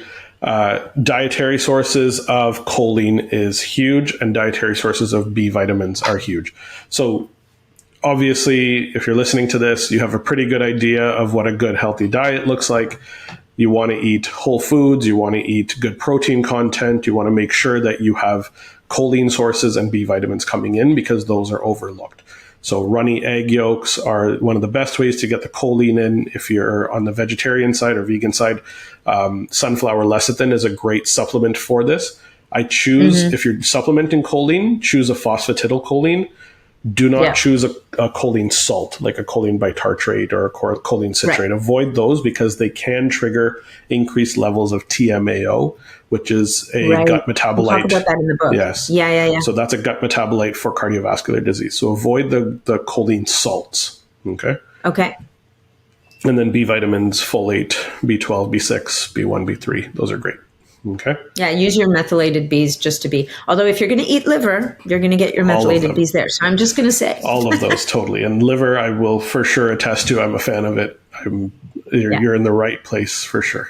S2: dietary sources of choline is huge, and dietary sources of B vitamins are huge. So obviously, if you're listening to this, you have a pretty good idea of what a good healthy diet looks like. You want to eat whole foods. You want to eat good protein content. You want to make sure that you have choline sources and B vitamins coming in, because those are overlooked. So runny egg yolks are one of the best ways to get the choline in. If you're on the vegetarian side or vegan side, sunflower lecithin is a great supplement for this. I choose, if you're supplementing choline, choose a phosphatidylcholine. Do not choose a choline salt, like a choline bitartrate or a choline citrate. Avoid those because they can trigger increased levels of TMAO, which is a gut metabolite. We'll talk about that in the book. Yes. Yeah. So that's a gut metabolite for cardiovascular disease. So avoid the choline salts. Okay. And then B vitamins, folate, B12, B6, B1, B3. Those are great. Okay. Yeah,
S3: use your methylated Bs just to be. Although if you're going to eat liver, you're going to get your methylated Bs there. So I'm just going to say
S2: all of those totally. And liver, I will for sure attest to. I'm a fan of it. You're in the right place for sure.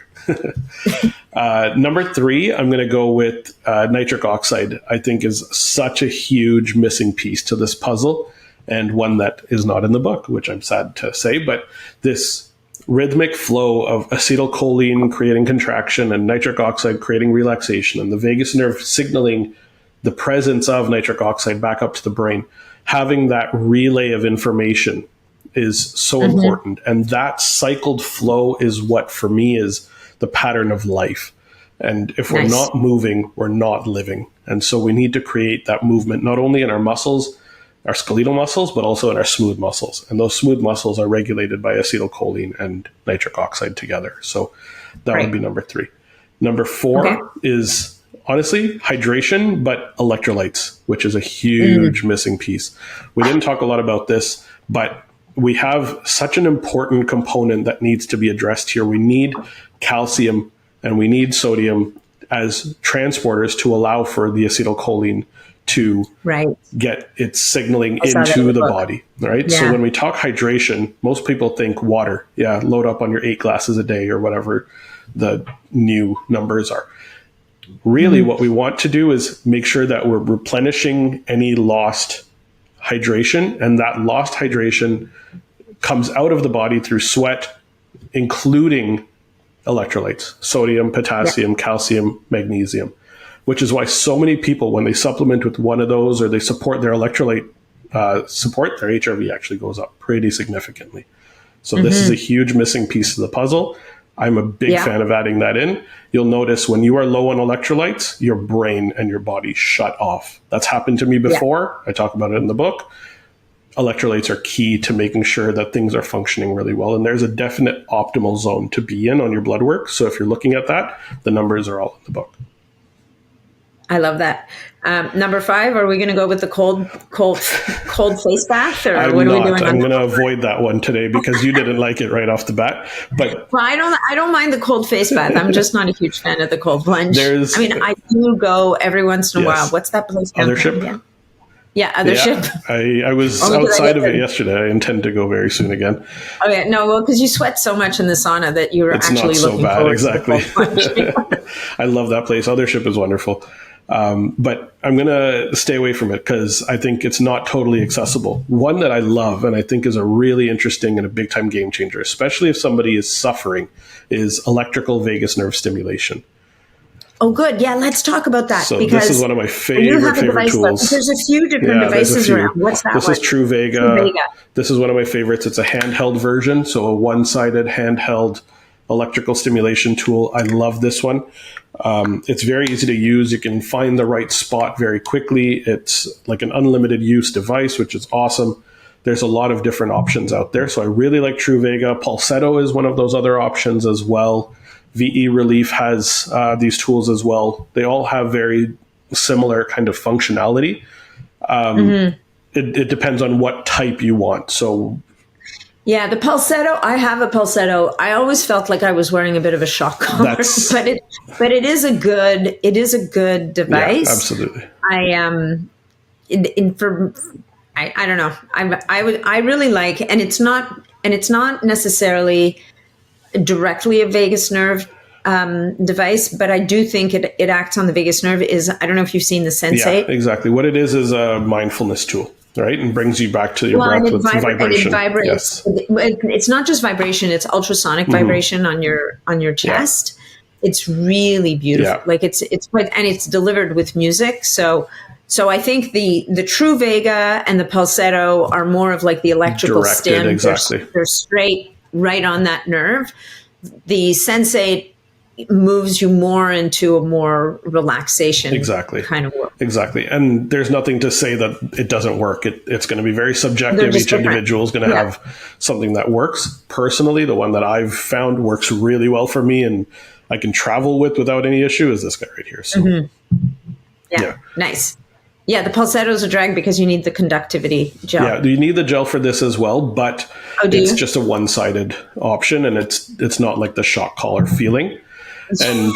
S2: Number 3, I'm going to go with nitric oxide. I think is such a huge missing piece to this puzzle, and one that is not in the book, which I'm sad to say. But this rhythmic flow of acetylcholine creating contraction and nitric oxide creating relaxation, and the vagus nerve signaling the presence of nitric oxide back up to the brain, having that relay of information is so important. And that cycled flow is what, for me, is the pattern of life. And if we're not moving, we're not living. And so we need to create that movement, not only in our muscles, our skeletal muscles, but also in our smooth muscles. And those smooth muscles are regulated by acetylcholine and nitric oxide together. So that would be number 3. Number 4 is honestly hydration, but electrolytes, which is a huge missing piece. We didn't talk a lot about this, but we have such an important component that needs to be addressed here. We need calcium and we need sodium as transporters to allow for the acetylcholine to get its signaling into the body, right? Yeah. So when we talk hydration, most people think water. Yeah, load up on your 8 glasses a day or whatever the new numbers are. Really, what we want to do is make sure that we're replenishing any lost hydration, and that lost hydration comes out of the body through sweat, including electrolytes, sodium, potassium, calcium, magnesium, which is why so many people, when they supplement with one of those or they support their electrolyte support, their HRV actually goes up pretty significantly. So this is a huge missing piece of the puzzle. I'm a big fan of adding that in. You'll notice when you are low on electrolytes, your brain and your body shut off. That's happened to me before. I talk about it in the book. Electrolytes are key to making sure that things are functioning really well. And there's a definite optimal zone to be in on your blood work. So if you're looking at that, the numbers are all in the book.
S3: I love that. Number 5, are we going to go with the cold face bath, or what are we doing?
S2: I'm going to avoid that one today because you didn't like it right off the bat. But
S3: well, I don't mind the cold face bath. I'm just not a huge fan of the cold plunge. I do go every once in a while. What's that place?
S2: Othership.
S3: Yeah, Othership.
S2: I was outside of it yesterday. I intend to go very soon again.
S3: Okay, no, well, because you sweat so much in the sauna that you're actually looking forward to the cold plunge.
S2: I love that place. Othership is wonderful. But I'm going to stay away from it because I think it's not totally accessible. One that I love and I think is a really interesting and a big time game changer, especially if somebody is suffering, is electrical vagus nerve stimulation.
S3: Oh, good. Yeah, let's talk about that.
S2: So this is one of my favorite tools.
S3: There's a few different devices around. What's that one?
S2: This is Truvega. This is one of my favorites. It's a handheld version, so a one-sided handheld electrical stimulation tool. I love this one. It's very easy to use. You can find the right spot very quickly. It's like an unlimited use device, which is awesome. There's a lot of different options out there. So I really like Truvaga. Pulsetto is one of those other options as well. VE Relief has these tools as well. They all have very similar kind of functionality. It depends on what type you want. So
S3: yeah, the Pulsetto, I have a Pulsetto. I always felt like I was wearing a bit of a shock collar, but it is a good device.
S2: Yeah, absolutely.
S3: I don't know. I really like, and it's not necessarily directly a vagus nerve device, but I do think it acts on the vagus nerve. I don't know if you've seen the Sensate.
S2: Yeah, exactly. What it is a mindfulness tool, right? And brings you back to your breath with vibration.
S3: It vibrates. Yes. It's not just vibration; it's ultrasonic vibration on your chest. Yeah. It's really beautiful. Yeah. Like it's quite, and it's delivered with music. So I think the Truvaga and the Pulsetto are more of like the electrical stim.
S2: Exactly.
S3: They're straight right on that nerve. The Sensate moves you more into a more relaxation kind of work.
S2: Exactly. And there's nothing to say that it doesn't work. It's going to be very subjective. Each individual is going to have something that works. Personally, the one that I've found works really well for me and I can travel without any issue is this guy right here. So
S3: yeah. Nice. Yeah, the Pulsetto is a drag because you need the conductivity gel.
S2: Yeah, you need the gel for this as well, but it's just a one-sided option, and it's not like the shock collar feeling. And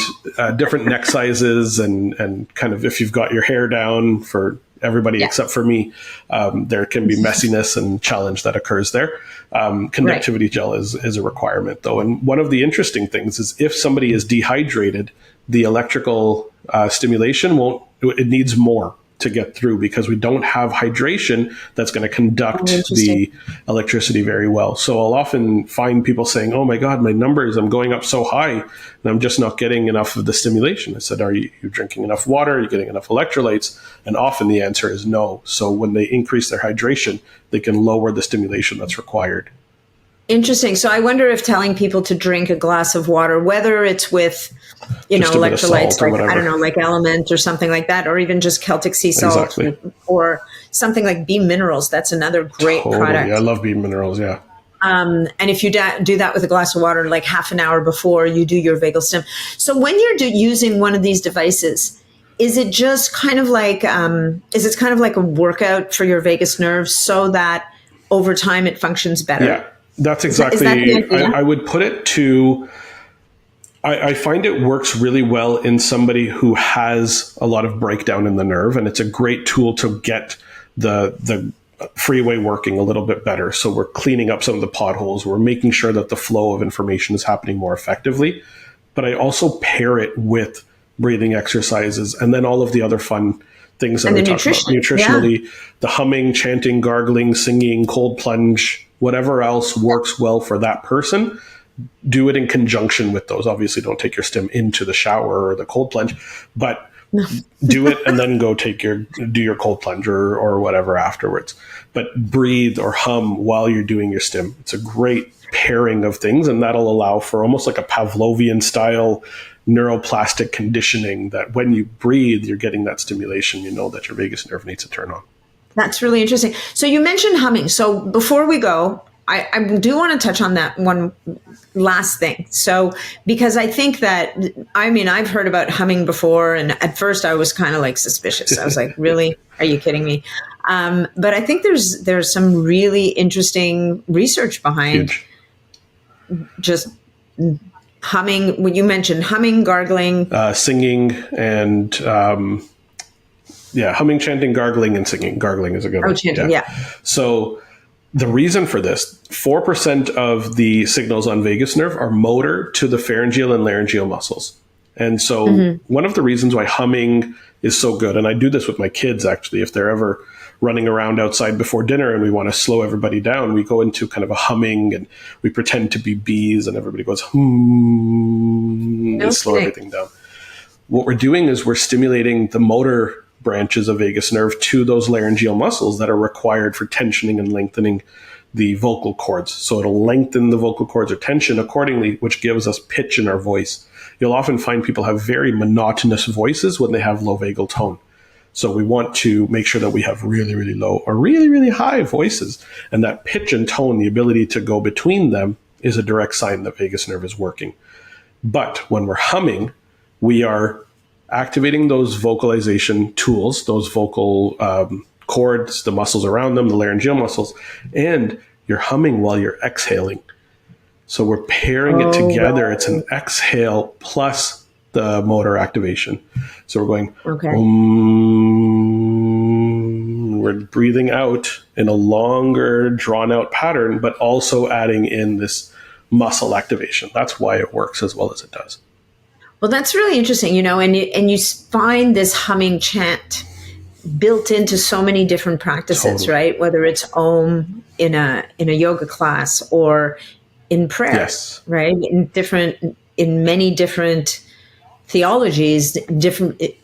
S2: different neck sizes and kind of if you've got your hair down for everybody except for me, there can be messiness and challenge that occurs there. Conductivity gel is a requirement, though. And one of the interesting things is if somebody is dehydrated, the electrical stimulation it needs more to get through because we don't have hydration that's going to conduct the electricity very well. So I'll often find people saying, oh my God, my numbers, I'm going up so high and I'm just not getting enough of the stimulation. I said, are you drinking enough water? Are you getting enough electrolytes? And often the answer is no. So when they increase their hydration, they can lower the stimulation that's required.
S3: Interesting. So I wonder if telling people to drink a glass of water, whether it's with, electrolytes, like, I don't know, like Element or something like that, or even just Celtic sea salt or something like Beam Minerals. That's another great product.
S2: I love Beam Minerals. Yeah.
S3: And if you do that with a glass of water, like half an hour before you do your vagal stim. So when you're using one of these devices, is it just kind of like, a workout for your vagus nerves so that over time it functions better?
S2: Yeah. That's exactly, I would put it to, I find it works really well in somebody who has a lot of breakdown in the nerve, and it's a great tool to get the freeway working a little bit better. So we're cleaning up some of the potholes. We're making sure that the flow of information is happening more effectively. But I also pair it with breathing exercises and then all of the other fun things that we talked about. Nutritionally, the humming, chanting, gargling, singing, cold plunge, whatever else works well for that person, do it in conjunction with those. Obviously, don't take your stim into the shower or the cold plunge, but do it and then go do your cold plunge or whatever afterwards. But breathe or hum while you're doing your stim. It's a great pairing of things, and that'll allow for almost like a Pavlovian style neuroplastic conditioning that when you breathe, you're getting that stimulation. You know that your vagus nerve needs to turn on. That's
S3: really interesting. So you mentioned humming. So before we go, I do want to touch on that one last thing. So, because I think that, I've heard about humming before, and at first I was kind of like suspicious. I was like, really? Are you kidding me? But I think there's some really interesting research behind just humming. When you mentioned humming, gargling,
S2: singing, and humming, chanting, gargling, and singing. Gargling is a good one.
S3: Oh, chanting, yeah.
S2: So the reason for this, 4% of the signals on vagus nerve are motor to the pharyngeal and laryngeal muscles. And so one of the reasons why humming is so good, and I do this with my kids actually, if they're ever running around outside before dinner and we want to slow everybody down, we go into kind of a humming and we pretend to be bees and everybody goes, and slow everything down. What we're doing is we're stimulating the motor branches of vagus nerve to those laryngeal muscles that are required for tensioning and lengthening the vocal cords. So it'll lengthen the vocal cords or tension accordingly, which gives us pitch in our voice. You'll often find people have very monotonous voices when they have low vagal tone. So we want to make sure that we have really, really low or really, really high voices. And that pitch and tone, the ability to go between them, is a direct sign that vagus nerve is working. But when we're humming, we are activating those vocalization tools, those vocal cords, the muscles around them, the laryngeal muscles, and you're humming while you're exhaling. So we're pairing it together. It's an exhale plus the motor activation. So we're going, we're breathing out in a longer, drawn out pattern, but also adding in this muscle activation. That's why it works as well as it does.
S3: Well, that's really interesting, and you find this humming chant built into so many different practices,
S2: Totally.
S3: Right? Whether it's Om in a yoga class or in prayer,
S2: Yes.
S3: Right? In many different theologies,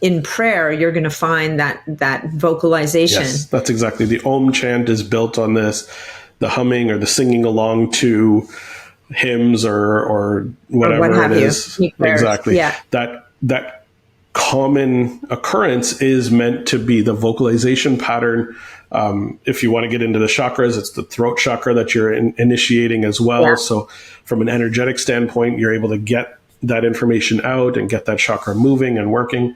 S3: in prayer, you're going to find that vocalization.
S2: Yes, that's exactly. The Om chant is built on this, the humming or the singing along to hymns or whatever it is. Exactly.
S3: Yeah.
S2: That common occurrence is meant to be the vocalization pattern. If you want to get into the chakras, it's the throat chakra that you're initiating as well. Yeah. So from an energetic standpoint, you're able to get that information out and get that chakra moving and working.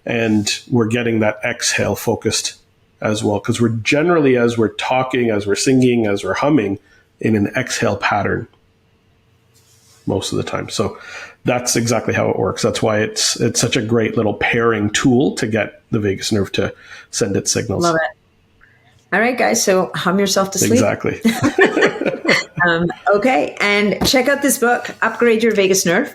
S2: And we're getting that exhale focused as well. Because we're generally, as we're talking, as we're singing, as we're humming, in an exhale pattern most of the time. So that's exactly how it works. That's why it's such a great little pairing tool to get the vagus nerve to send its signals.
S3: Love it. All right, guys. So hum yourself to sleep.
S2: Exactly.
S3: Okay. And check out this book, Upgrade Your Vagus Nerve.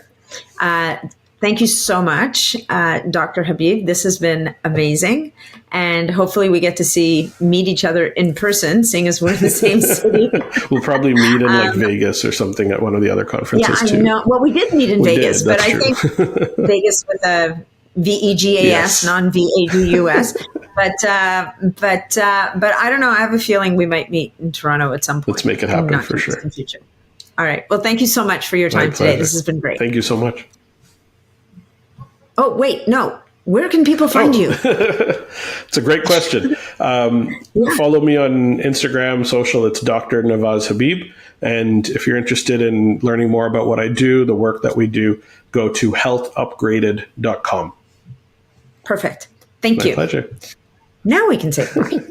S3: Thank you so much, Dr. Habib. This has been amazing. And hopefully we get to meet each other in person, seeing as we're in the same city.
S2: We'll probably meet in like Vegas or something at one of the other conferences too.
S3: Yeah, well, we did meet in Vegas, but I think Vegas with a VEGAS, yes. Non-VAGUS. But I don't know. I have a feeling we might meet in Toronto at some point.
S2: Let's make it happen for sure.
S3: In the future. All right. Well, thank you so much for your time today. This has been great.
S2: Thank you so much.
S3: Oh, wait, no. Where can people find you?
S2: It's a great question. Follow me on Instagram, social. It's Dr. Navaz Habib. And if you're interested in learning more about what I do, the work that we do, go to healthupgraded.com.
S3: Perfect. Thank you.
S2: My pleasure.
S3: Now we can say goodbye.